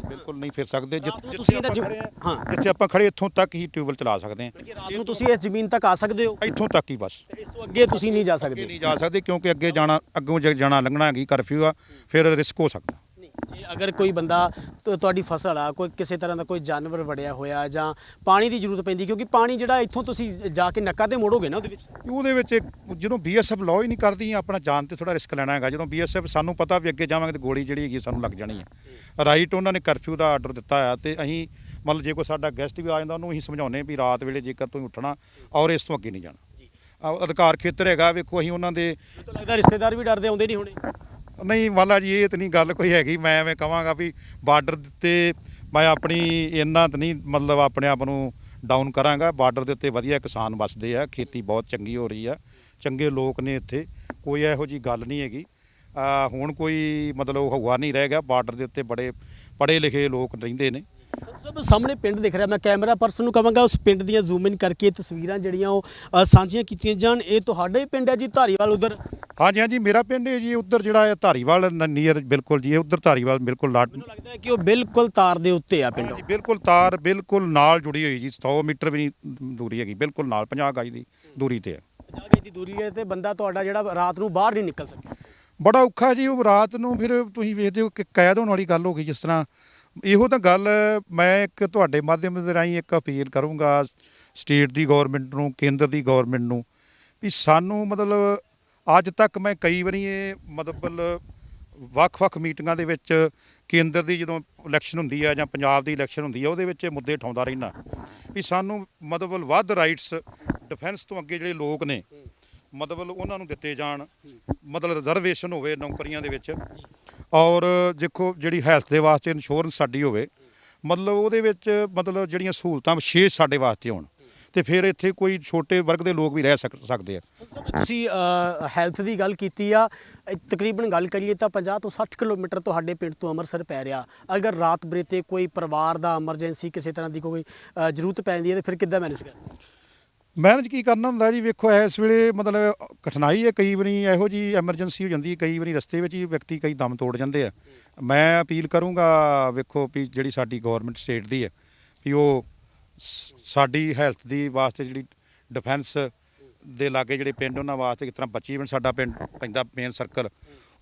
ਬਿਲਕੁਲ ਨਹੀਂ ਫਿਰ ਸਕਦੇ। ਜਿੱਥੇ ਆਪਾਂ ਖੜੇ ਇੱਥੋਂ ਤੱਕ ਹੀ ਟਿਊਬਵੈਲ ਚਲਾ ਸਕਦੇ ਹਾਂ। ਰਾਤ ਨੂੰ ਤੁਸੀਂ ਇਸ ਜ਼ਮੀਨ ਤੱਕ ਆ ਸਕਦੇ ਹੋ? ਇੱਥੋਂ ਤੱਕ ਹੀ ਬਸ, ਇਸ ਤੋਂ ਅੱਗੇ ਤੁਸੀਂ ਨਹੀਂ ਜਾ ਸਕਦੇ? ਨਹੀਂ ਜਾ ਸਕਦੇ, ਕਿਉਂਕਿ ਅੱਗੋਂ ਜਾਣਾ ਲੰਘਣਾ ਹੈਗੀ, ਕਰਫਿਊ ਆ, ਫਿਰ ਰਿਸਕ ਹੋ ਸਕਦਾ। ਜੇ ਅਗਰ ਕੋਈ ਬੰਦਾ ਤੁਹਾਡੀ ਫਸਲ ਆ ਕੋਈ ਕਿਸੇ ਤਰ੍ਹਾਂ ਦਾ ਕੋਈ ਜਾਨਵਰ ਵੜਿਆ ਹੋਇਆ ਜਾਂ ਪਾਣੀ ਦੀ ਜ਼ਰੂਰਤ ਪੈਂਦੀ, ਕਿਉਂਕਿ ਪਾਣੀ ਜਿਹੜਾ ਇੱਥੋਂ ਤੁਸੀਂ ਜਾ ਕੇ ਨੱਕਾ ਤੇ ਮੋੜੋਗੇ ਨਾ ਉਹਦੇ ਵਿੱਚ ਜਦੋਂ BSF ਲਾਅ ਹੀ ਨਹੀਂ ਕਰਦੀ, ਆਪਣਾ ਜਾਨ ਤੇ ਥੋੜਾ ਰਿਸਕ ਲੈਣਾ ਹੈਗਾ। ਜਦੋਂ BSF ਸਾਨੂੰ ਪਤਾ ਵੀ ਅੱਗੇ ਜਾਵਾਂਗੇ ਤੇ ਗੋਲੀ ਜਿਹੜੀ ਹੈਗੀ ਸਾਨੂੰ ਲੱਗ ਜਾਣੀ ਹੈ। ਰਾਈਟ ਉਹਨਾਂ ਨੇ ਕਰਫਿਊ ਦਾ ਆਰਡਰ ਦਿੱਤਾ ਆ ਤੇ ਅਸੀਂ ਮਤਲਬ ਜੇ ਕੋਈ ਸਾਡਾ ਗੈਸਟ ਵੀ ਆ ਜਾਂਦਾ ਉਹਨੂੰ ਅਸੀਂ ਸਮਝਾਉਂਦੇ ਵੀ ਰਾਤ ਵੇਲੇ ਜੇਕਰ ਤੁਸੀਂ ਉੱਠਣਾ ਔਰ ਇਸ ਤੋਂ ਅੱਗੇ ਨਹੀਂ ਜਾਣਾ। ਅਧਿਕਾਰ ਖੇਤਰ ਹੈਗਾ, ਵੇਖੋ ਅਸੀਂ ਉਹਨਾਂ ਦੇ ਲੱਗਦਾ ਰਿਸ਼ਤੇਦਾਰ ਵੀ ਡਰਦੇ ਆਉਂਦੇ ਨਹੀਂ ਹੋਣੇ। ਨਹੀਂ ਵਾਲਾ ਜੀ, ਇਹ ਤਾਂ ਨਹੀਂ ਗੱਲ ਕੋਈ ਹੈਗੀ। ਮੈਂ ਐਵੇਂ ਕਹਾਂਗਾ ਵੀ ਬਾਰਡਰ ਤੇ ਮੈਂ ਆਪਣੀ ਇੰਨਾ ਤਾਂ ਨਹੀਂ ਮਤਲਬ ਆਪਣੇ ਆਪ ਨੂੰ ਡਾਊਨ ਕਰਾਂਗਾ। ਬਾਰਡਰ ਦੇ ਉੱਤੇ ਵਧੀਆ ਕਿਸਾਨ ਵੱਸਦੇ ਆ, ਖੇਤੀ ਬਹੁਤ ਚੰਗੀ ਹੋ ਰਹੀ ਆ, ਚੰਗੇ ਲੋਕ ਨੇ ਇੱਥੇ, ਕੋਈ ਇਹੋ ਜੀ ਗੱਲ ਨਹੀਂ ਹੈਗੀ। ਹੁਣ ਕੋਈ ਮਤਲਬ ਹਵਾ ਨਹੀਂ ਰਹਿ ਗਿਆ। ਬਾਰਡਰ ਦੇ ਉੱਤੇ ਬੜੇ ਪੜ੍ਹੇ ਲਿਖੇ ਲੋਕ ਰਹਿੰਦੇ ਨੇ। ਸਭ ਸਾਹਮਣੇ ਪਿੰਡ ਦਿਖ ਰਿਹਾ, ਮੈਂ ਕੈਮਰਾ ਪਰਸਨ ਨੂੰ ਕਹਾਂਗਾ ਉਸ ਪਿੰਡ ਦੀਆਂ ਜ਼ੂਮ ਇਨ ਕਰਕੇ ਤਸਵੀਰਾਂ ਜਿਹੜੀਆਂ ਉਹ ਸਾਂਝੀਆਂ ਕੀਤੀਆਂ ਜਾਣ। ਇਹ ਤੁਹਾਡਾ ਹੀ ਪਿੰਡ ਹੈ ਜੀ, ਧਾਰੀਵਾਲ ਉਧਰ? ਹਾਂਜੀ ਹਾਂਜੀ, ਮੇਰਾ ਪਿੰਡ ਹੈ ਜੀ ਉੱਧਰ, ਜਿਹੜਾ ਹੈ ਧਾਰੀਵਾਲ ਨੀਅਰ ਬਿਲਕੁਲ ਜੀ, ਉੱਧਰ ਧਾਰੀਵਾਲ ਬਿਲਕੁਲ ਮੈਨੂੰ ਲੱਗਦਾ ਹੈ ਕਿ ਉਹ ਬਿਲਕੁਲ ਤਾਰ ਦੇ ਉੱਤੇ ਆ ਪਿੰਡ। ਬਿਲਕੁਲ ਤਾਰ ਬਿਲਕੁਲ ਨਾਲ ਜੁੜੀ ਹੋਈ ਜੀ, 100 ਮੀਟਰ ਵੀ ਨਹੀਂ ਦੂਰੀ ਹੈਗੀ, ਬਿਲਕੁਲ ਨਾਲ 50 ਗਜ ਦੀ ਦੂਰੀ ਤੇ ਹੈ। 50 ਗਜ ਦੀ ਦੂਰੀ ਹੈ ਤੇ ਬੰਦਾ ਤੁਹਾਡਾ ਜਿਹੜਾ ਰਾਤ ਨੂੰ ਬਾਹਰ ਨਹੀਂ ਨਿਕਲ ਸਕਦਾ। ਬੜਾ ਔਖਾ ਜੀ ਉਹ ਰਾਤ ਨੂੰ। ਫਿਰ ਤੁਸੀਂ ਵੇਖਦੇ ਹੋ ਕਿ ਕੈਦ ਹੋਣ ਵਾਲੀ ਗੱਲ ਹੋ ਗਈ। ਜਿਸ ਤਰ੍ਹਾਂ ਇਹੋ ਤਾਂ ਗੱਲ ਮੈਂ ਇੱਕ ਤੁਹਾਡੇ ਮਾਧਿਅਮ ਦੇ ਰਾਹੀਂ ਇੱਕ ਅਪੀਲ ਕਰੂੰਗਾ ਸਟੇਟ ਦੀ ਗੌਰਮੈਂਟ ਨੂੰ, ਕੇਂਦਰ ਦੀ ਗੌਰਮੈਂਟ ਨੂੰ, ਵੀ ਸਾਨੂੰ ਮਤਲਬ ਅੱਜ ਤੱਕ ਮੈਂ ਕਈ ਵਾਰੀ ਇਹ ਮਤਲਬ ਵੱਖ-ਵੱਖ ਮੀਟਿੰਗਾਂ ਦੇ ਵਿੱਚ ਕੇਂਦਰ ਦੀ ਜਦੋਂ ਇਲੈਕਸ਼ਨ ਹੁੰਦੀ ਹੈ ਜਾਂ ਪੰਜਾਬ ਦੀ ਇਲੈਕਸ਼ਨ ਹੁੰਦੀ ਹੈ ਉਹਦੇ ਵਿੱਚ ਇਹ ਮੁੱਦੇ ਉਠਾਉਂਦਾ ਰਹਿਣਾ ਵੀ ਸਾਨੂੰ ਮਤਲਬ ਵੱਧ ਰਾਈਟਸ ਡਿਫੈਂਸ ਤੋਂ ਅੱਗੇ ਜਿਹੜੇ ਲੋਕ ਨੇ ਮਤਲਬ ਉਹਨਾਂ ਨੂੰ ਦਿੱਤੇ ਜਾਣ, ਮਤਲਬ ਰਿਜ਼ਰਵੇਸ਼ਨ ਹੋਵੇ ਨੌਕਰੀਆਂ ਦੇ ਵਿੱਚ। ਔਰ ਦੇਖੋ ਜਿਹੜੀ ਹੈਲਥ ਦੇ ਵਾਸਤੇ ਇੰਸ਼ੋਰੈਂਸ ਸਾਡੀ ਹੋਵੇ, ਮਤਲਬ ਉਹਦੇ ਵਿੱਚ ਮਤਲਬ ਜਿਹੜੀਆਂ ਸਹੂਲਤਾਂ ਵਿਸ਼ੇਸ਼ ਸਾਡੇ ਵਾਸਤੇ ਹੋਣ ਤੇ ਫਿਰ ਇੱਥੇ ਕੋਈ ਛੋਟੇ ਵਰਗ ਦੇ ਲੋਕ ਵੀ ਰਹਿ ਸਕਦੇ ਆ। ਤੁਸੀਂ ਹੈਲਥ ਦੀ ਗੱਲ ਕੀਤੀ ਆ, ਤਕਰੀਬਨ ਗੱਲ ਕਰੀਏ ਤਾਂ 50 ਤੋਂ 60 ਕਿਲੋਮੀਟਰ ਤੁਹਾਡੇ ਪਿੰਡ ਤੋਂ ਅੰਮ੍ਰਿਤਸਰ ਪੈ ਰਿਹਾ। ਅਗਰ ਰਾਤ ਬਰੇਤੇ ਕੋਈ ਪਰਿਵਾਰ ਦਾ ਐਮਰਜੈਂਸੀ ਕਿਸੇ ਤਰ੍ਹਾਂ ਦੀ ਕੋਈ ਜ਼ਰੂਰਤ ਪੈਂਦੀ ਹੈ ਤਾਂ ਫਿਰ ਕਿੱਦਾਂ ਮੈਨੇਜ ਕਰਨਾ? ਮੈਨੇਜ ਕੀ ਕਰਨਾ ਹੁੰਦਾ ਜੀ, ਵੇਖੋ ਇਸ ਵੇਲੇ ਮਤਲਬ ਕਠਿਨਾਈ ਹੈ। ਕਈ ਵਾਰੀ ਇਹੋ ਜਿਹੀ ਐਮਰਜੈਂਸੀ ਹੋ ਜਾਂਦੀ, ਕਈ ਵਾਰੀ ਰਸਤੇ ਵਿੱਚ ਹੀ ਵਿਅਕਤੀ ਕਈ ਦਮ ਤੋੜ ਜਾਂਦੇ ਆ। ਮੈਂ ਅਪੀਲ ਕਰੂੰਗਾ ਵੇਖੋ ਵੀ ਜਿਹੜੀ ਸਾਡੀ ਗੌਰਮੈਂਟ ਸਟੇਟ ਦੀ ਹੈ ਵੀ ਉਹ ਸਾਡੀ ਹੈਲਥ ਦੀ ਵਾਸਤੇ ਜਿਹੜੀ ਡਿਫੈਂਸ ਦੇ ਲਾਗੇ ਜਿਹੜੇ ਪਿੰਡ ਉਹਨਾਂ ਵਾਸਤੇ, ਜਿਸ ਤਰ੍ਹਾਂ ਬੱਚੀਵਿੰਡ ਸਾਡਾ ਪਿੰਡ ਪੈਂਦਾ ਮੇਨ ਸਰਕਲ,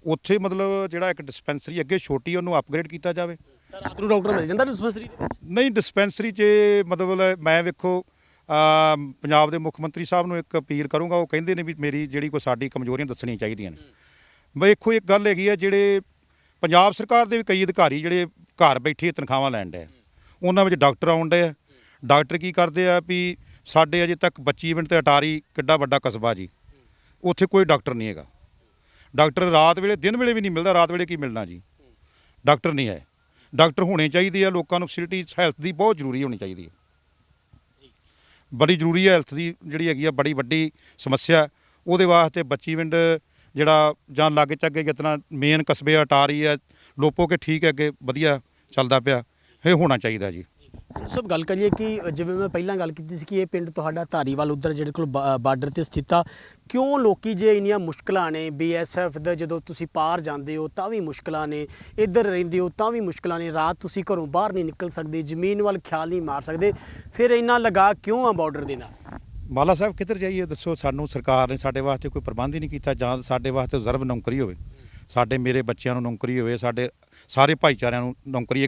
ਉੱਥੇ ਮਤਲਬ ਜਿਹੜਾ ਇੱਕ ਡਿਸਪੈਂਸਰੀ ਅੱਗੇ ਛੋਟੀ ਉਹਨੂੰ ਅਪਗ੍ਰੇਡ ਕੀਤਾ ਜਾਵੇ। ਤਾਂ ਰਾਤ ਨੂੰ ਡਾਕਟਰ ਮਿਲ ਜਾਂਦਾ ਡਿਸਪੈਂਸਰੀ ਦੇ ਵਿੱਚ? ਨਹੀਂ, ਡਿਸਪੈਂਸਰੀ 'ਚ ਮਤਲਬ ਮੈਂ ਵੇਖੋ ਪੰਜਾਬ ਦੇ ਮੁੱਖ ਮੰਤਰੀ ਸਾਹਿਬ ਨੂੰ ਇੱਕ ਅਪੀਲ ਕਰੂੰਗਾ। ਉਹ ਕਹਿੰਦੇ ਨੇ ਵੀ ਮੇਰੀ ਜਿਹੜੀ ਕੋਈ ਸਾਡੀ ਕਮਜ਼ੋਰੀਆਂ ਦੱਸਣੀਆਂ ਚਾਹੀਦੀਆਂ ਨੇ। ਵੇਖੋ ਇੱਕ ਗੱਲ ਹੈਗੀ ਆ, ਜਿਹੜੇ ਪੰਜਾਬ ਸਰਕਾਰ ਦੇ ਵੀ ਕਈ ਅਧਿਕਾਰੀ ਜਿਹੜੇ ਘਰ ਬੈਠੇ ਤਨਖਾਹਾਂ ਲੈਣ ਡਏ, ਉਹਨਾਂ ਵਿੱਚ ਡਾਕਟਰ ਆਉਣ ਡਏ ਆ। ਡਾਕਟਰ ਕੀ ਕਰਦੇ ਆ ਵੀ ਸਾਡੇ ਅਜੇ ਤੱਕ ਬੱਚੀਵਿੰਡ ਤੇ ਅਟਾਰੀ ਕਿੱਡਾ ਵੱਡਾ ਕਸਬਾ ਜੀ, ਉੱਥੇ ਕੋਈ ਡਾਕਟਰ ਨਹੀਂ ਹੈਗਾ। ਡਾਕਟਰ ਰਾਤ ਵੇਲੇ ਦਿਨ ਵੇਲੇ ਵੀ ਨਹੀਂ ਮਿਲਦਾ, ਰਾਤ ਵੇਲੇ ਕੀ ਮਿਲਣਾ ਜੀ, ਡਾਕਟਰ ਨਹੀਂ ਹੈ। ਡਾਕਟਰ ਹੋਣੇ ਚਾਹੀਦੇ ਆ, ਲੋਕਾਂ ਨੂੰ ਫੈਸਿਲਿਟੀ ਹੈਲਥ ਦੀ ਬਹੁਤ ਜ਼ਰੂਰੀ ਹੋਣੀ ਚਾਹੀਦੀ ਹੈ, ਬੜੀ ਜ਼ਰੂਰੀ ਹੈ। ਹੈਲਥ ਦੀ ਜਿਹੜੀ ਹੈਗੀ ਆ ਬੜੀ ਵੱਡੀ ਸਮੱਸਿਆ। ਉਹਦੇ ਵਾਸਤੇ ਬੱਚੀਵਿੰਡ ਜਿਹੜਾ ਜਾਂ ਲਾਗੇ ਚਾਗੇ ਜਿਤਨਾ ਮੇਨ ਕਸਬੇ ਅਟਾਰੀ ਹੈ, ਲੋਪੋ ਕੇ ਠੀਕ ਹੈ, ਅੱਗੇ ਵਧੀਆ ਚੱਲਦਾ ਪਿਆ, ਇਹ ਹੋਣਾ ਚਾਹੀਦਾ ਜੀ। ਸਭ ਗੱਲ ਕਰੀਏ ਕਿ ਜਿਵੇਂ ਮੈਂ ਪਹਿਲਾਂ ਗੱਲ ਕੀਤੀ ਸੀ ਕਿ ਇਹ ਪਿੰਡ ਤੁਹਾਡਾ ਧਾਰੀਵਾਲ ਉੱਧਰ ਜਿਹੜੇ ਕੋਲ ਬਾਰਡਰ ਤੇ ਸਥਿਤ ਆ, ਕਿਉਂ ਲੋਕੀ ਜੇ ਇੰਨੀਆਂ ਮੁਸ਼ਕਲਾਂ ਨੇ, BSF ਦਾ ਜਦੋਂ ਤੁਸੀਂ ਪਾਰ ਜਾਂਦੇ ਹੋ ਤਾਂ ਵੀ ਮੁਸ਼ਕਲਾਂ ਨੇ, ਇੱਧਰ ਰਹਿੰਦੇ ਹੋ ਤਾਂ ਵੀ ਮੁਸ਼ਕਲਾਂ ਨੇ, ਰਾਤ ਤੁਸੀਂ ਘਰੋਂ ਬਾਹਰ ਨਹੀਂ ਨਿਕਲ ਸਕਦੇ, ਜ਼ਮੀਨ ਵੱਲ ਖਿਆਲ ਨਹੀਂ ਮਾਰ ਸਕਦੇ, ਫਿਰ ਇੰਨਾ ਲਗਾ ਕਿਉਂ ਆ ਬਾਰਡਰ ਦੇ ਨਾਲ? ਮਾਲਾ ਸਾਹਿਬ ਕਿੱਧਰ ਜਾਈਏ ਦੱਸੋ? ਸਾਨੂੰ ਸਰਕਾਰ ਨੇ ਸਾਡੇ ਵਾਸਤੇ ਕੋਈ ਪ੍ਰਬੰਧ ਹੀ ਨਹੀਂ ਕੀਤਾ। ਜਾਂ ਸਾਡੇ ਵਾਸਤੇ ਰਿਜ਼ਰਵ ਨੌਕਰੀ ਹੋਵੇ, ਸਾਡੇ ਮੇਰੇ ਬੱਚਿਆਂ ਨੂੰ ਨੌਕਰੀ ਹੋਵੇ, ਸਾਡੇ ਸਾਰੇ ਭਾਈਚਾਰਿਆਂ ਨੂੰ ਨੌਕਰੀ,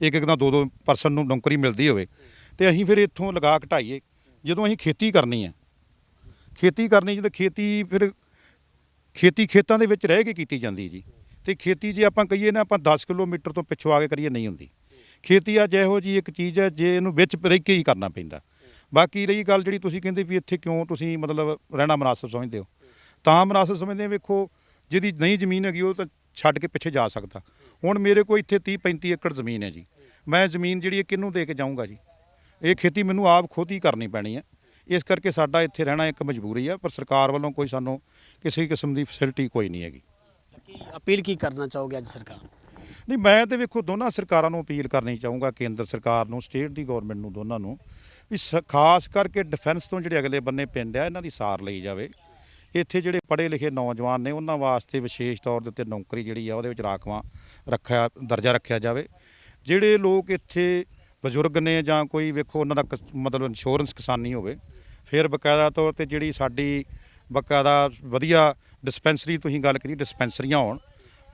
ਇੱਕ ਤਾਂ ਦੋ ਪਰਸਨ ਨੂੰ ਨੌਕਰੀ ਮਿਲਦੀ ਹੋਵੇ, ਤੇ ਅਸੀਂ ਫਿਰ ਇੱਥੋਂ ਲਗਾ ਘਟਾਈਏ। ਜਦੋਂ ਅਸੀਂ ਖੇਤੀ ਕਰਨੀ ਹੈ, ਜਦੋਂ ਖੇਤੀ ਖੇਤਾਂ ਦੇ ਵਿੱਚ ਰਹਿ ਕੇ ਕੀਤੀ ਜਾਂਦੀ ਜੀ। ਤੇ ਖੇਤੀ ਜੇ ਆਪਾਂ ਕਹੀਏ ਨਾ ਆਪਾਂ 10 ਕਿਲੋਮੀਟਰ ਤੋਂ ਪਿੱਛੋਂ ਆ ਕੇ ਕਰੀਏ, ਨਹੀਂ ਹੁੰਦੀ ਖੇਤੀ। ਅੱਜ ਇਹੋ ਜਿਹੀ ਇੱਕ ਚੀਜ਼ ਹੈ ਜੇ ਇਹਨੂੰ ਵਿੱਚ ਰਹਿ ਕੇ ਹੀ ਕਰਨਾ ਪੈਂਦਾ। ਬਾਕੀ ਰਹੀ ਗੱਲ ਜਿਹੜੀ ਤੁਸੀਂ ਕਹਿੰਦੇ ਵੀ ਇੱਥੇ ਕਿਉਂ ਤੁਸੀਂ ਮਤਲਬ ਰਹਿਣਾ ਮੁਨਾਸਬ ਸਮਝਦੇ ਹੋ, ਤਾਂ ਮੁਨਾਸਬ ਸਮਝਦੇ ਵੇਖੋ ਜਿਹਦੀ ਨਹੀਂ ਜ਼ਮੀਨ ਹੈਗੀ ਉਹ ਤਾਂ ਛੱਡ ਕੇ ਪਿੱਛੇ ਜਾ ਸਕਦਾ। ਹੁਣ ਮੇਰੇ ਕੋਲ ਇੱਥੇ 30-35 ਏਕੜ ਜ਼ਮੀਨ ਹੈ ਜੀ, ਮੈਂ ਜ਼ਮੀਨ ਜਿਹੜੀ ਕਿਹਨੂੰ ਦੇ ਕੇ ਜਾਊਂਗਾ ਜੀ? ਇਹ ਖੇਤੀ ਮੈਨੂੰ ਆਪ ਖੁਦ ਹੀ ਕਰਨੀ ਪੈਣੀ ਹੈ। ਇਸ ਕਰਕੇ ਸਾਡਾ ਇੱਥੇ ਰਹਿਣਾ ਇੱਕ ਮਜਬੂਰੀ ਆ, ਪਰ ਸਰਕਾਰ ਵੱਲੋਂ ਕੋਈ ਸਾਨੂੰ ਕਿਸੇ ਕਿਸਮ ਦੀ ਫੈਸਿਲਿਟੀ ਕੋਈ ਨਹੀਂ ਹੈਗੀ। ਅਪੀਲ ਕੀ ਕਰਨਾ ਚਾਹੋਗੇ ਅੱਜ ਸਰਕਾਰ? ਨਹੀਂ, ਮੈਂ ਤਾਂ ਵੇਖੋ ਦੋਨਾਂ ਸਰਕਾਰਾਂ ਨੂੰ ਅਪੀਲ ਕਰਨੀ ਚਾਹੂੰਗਾ, ਕੇਂਦਰ ਸਰਕਾਰ ਨੂੰ, ਸਟੇਟ ਦੀ ਗੌਰਮੈਂਟ ਨੂੰ, ਦੋਨਾਂ ਨੂੰ, ਵੀ ਖਾਸ ਕਰਕੇ ਡਿਫੈਂਸ ਤੋਂ ਜਿਹੜੇ ਅਗਲੇ ਬੰਨੇ ਪਿੰਡ ਆ ਇਹਨਾਂ ਦੀ ਸਾਰ ਲਈ ਜਾਵੇ। ਇੱਥੇ ਜਿਹੜੇ ਪੜ੍ਹੇ ਲਿਖੇ ਨੌਜਵਾਨ ਨੇ ਉਹਨਾਂ ਵਾਸਤੇ ਵਿਸ਼ੇਸ਼ ਤੌਰ ਦੇ ਉੱਤੇ ਨੌਕਰੀ ਜਿਹੜੀ ਆ ਉਹਦੇ ਵਿੱਚ ਰਾਖਵਾਂ ਦਰਜਾ ਰੱਖਿਆ ਜਾਵੇ। ਜਿਹੜੇ ਲੋਕ ਇੱਥੇ ਬਜ਼ੁਰਗ ਨੇ ਜਾਂ ਕੋਈ ਵੇਖੋ ਉਹਨਾਂ ਦਾ ਮਤਲਬ ਇੰਸ਼ੋਰੈਂਸ ਕਿਸਾਨੀ ਹੋਵੇ, ਫਿਰ ਬਕਾਇਦਾ ਤੌਰ 'ਤੇ ਜਿਹੜੀ ਸਾਡੀ ਬਕਾਇਦਾ ਵਧੀਆ ਡਿਸਪੈਂਸਰੀ, ਤੁਸੀਂ ਗੱਲ ਕਰੀ ਡਿਸਪੈਂਸਰੀਆਂ ਹੋਣ,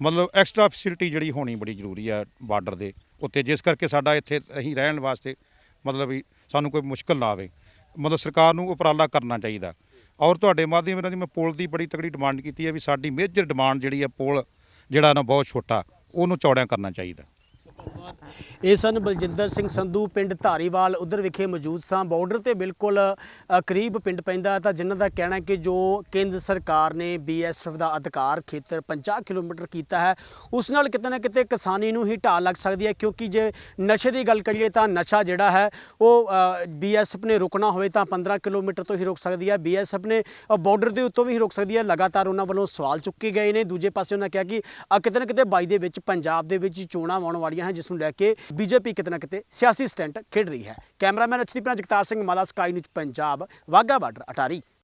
ਮਤਲਬ ਐਕਸਟਰਾ ਫੈਸਿਲਿਟੀ ਜਿਹੜੀ ਹੋਣੀ ਬੜੀ ਜ਼ਰੂਰੀ ਆ ਬਾਰਡਰ ਦੇ ਉੱਤੇ, ਜਿਸ ਕਰਕੇ ਸਾਡਾ ਇੱਥੇ ਅਸੀਂ ਰਹਿਣ ਵਾਸਤੇ ਮਤਲਬ ਵੀ ਸਾਨੂੰ ਕੋਈ ਮੁਸ਼ਕਲ ਨਾ ਆਵੇ। ਮਤਲਬ ਸਰਕਾਰ ਨੂੰ ਉਪਰਾਲਾ ਕਰਨਾ ਚਾਹੀਦਾ। ਔਰ ਤੁਹਾਡੇ ਮਾਧਿਅਮ ਨਾਲ ਮੈਂ ਪੁਲ ਦੀ ਬੜੀ ਤਕੜੀ ਡਿਮਾਂਡ ਕੀਤੀ ਹੈ ਵੀ ਸਾਡੀ ਮੇਜਰ ਡਿਮਾਂਡ ਜਿਹੜੀ ਹੈ ਪੁਲ ਜਿਹੜਾ ਨਾ ਬਹੁਤ ਛੋਟਾ ਉਹਨੂੰ ਚੌੜਿਆਂ ਕਰਨਾ ਚਾਹੀਦਾ। ਇਹ ਸਨ ਬਲਜਿੰਦਰ ਸਿੰਘ ਸੰਧੂ, ਪਿੰਡ ਧਾਰੀਵਾਲ ਉਧਰ ਵਿਖੇ ਮੌਜੂਦ ਸਾਂ। ਬਾਰਡਰ ਤੇ ਬਿਲਕੁਲ ਕਰੀਬ ਪਿੰਡ ਪੈਂਦਾ ਤਾਂ ਜਿਨ੍ਹਾਂ ਦਾ ਕਹਿਣਾ ਕਿ ਜੋ ਕੇਂਦਰ ਸਰਕਾਰ ਨੇ BSF ਦਾ ਅਧਿਕਾਰ ਖੇਤਰ 50 ਕਿਲੋਮੀਟਰ ਕੀਤਾ ਹੈ ਉਸ ਨਾਲ ਕਿਤੇ ਨਾ ਕਿਤੇ ਕਿਸਾਨੀ ਨੂੰ ਹੀ ਢਾਲ ਲੱਗ ਸਕਦੀ ਹੈ, ਕਿਉਂਕਿ ਜੇ ਨਸ਼ੇ ਦੀ ਗੱਲ ਕਰੀਏ ਤਾਂ ਨਸ਼ਾ ਜਿਹੜਾ ਹੈ ਉਹ BSF ਨੇ ਰੁਕਣਾ ਹੋਵੇ ਤਾਂ 15 ਕਿਲੋਮੀਟਰ ਤੋਂ ਹੀ ਰੁਕ ਸਕਦੀ ਹੈ। BSF ਨੇ ਬਾਰਡਰ ਦੇ ਉੱਤੋਂ ਵੀ ਰੁਕ ਸਕਦੀ ਹੈ। ਲਗਾਤਾਰ ਉਹਨਾਂ ਵੱਲੋਂ ਸਵਾਲ ਚੁੱਕੇ ਗਏ ਨੇ। ਦੂਜੇ ਪਾਸੇ ਉਹਨਾਂ ਕਿਹਾ ਕਿ ਕਿਤੇ ਨਾ ਕਿਤੇ 22 ਦੇ ਵਿੱਚ ਪੰਜਾਬ ਦੇ ਵਿੱਚ ਚੋਣਾਂ ਆਉਣ ਵਾਲੀਆਂ ਹਨ, ਜਿਸ ਨੂੰ ਲੈ ਕੇ BJP ਕਿਤੇ ਨਾ ਕਿਤੇ ਸਿਆਸੀ ਸਟੈਂਟ ਖੇਡ ਰਹੀ ਹੈ। ਕੈਮਰਾਮੈਨ ਅਚਦੀਪ ਨਾਲ ਜਗਤਾਰ ਸਿੰਘ ਮਾਲਾ, sky News Punjab, Wagah border, Attari.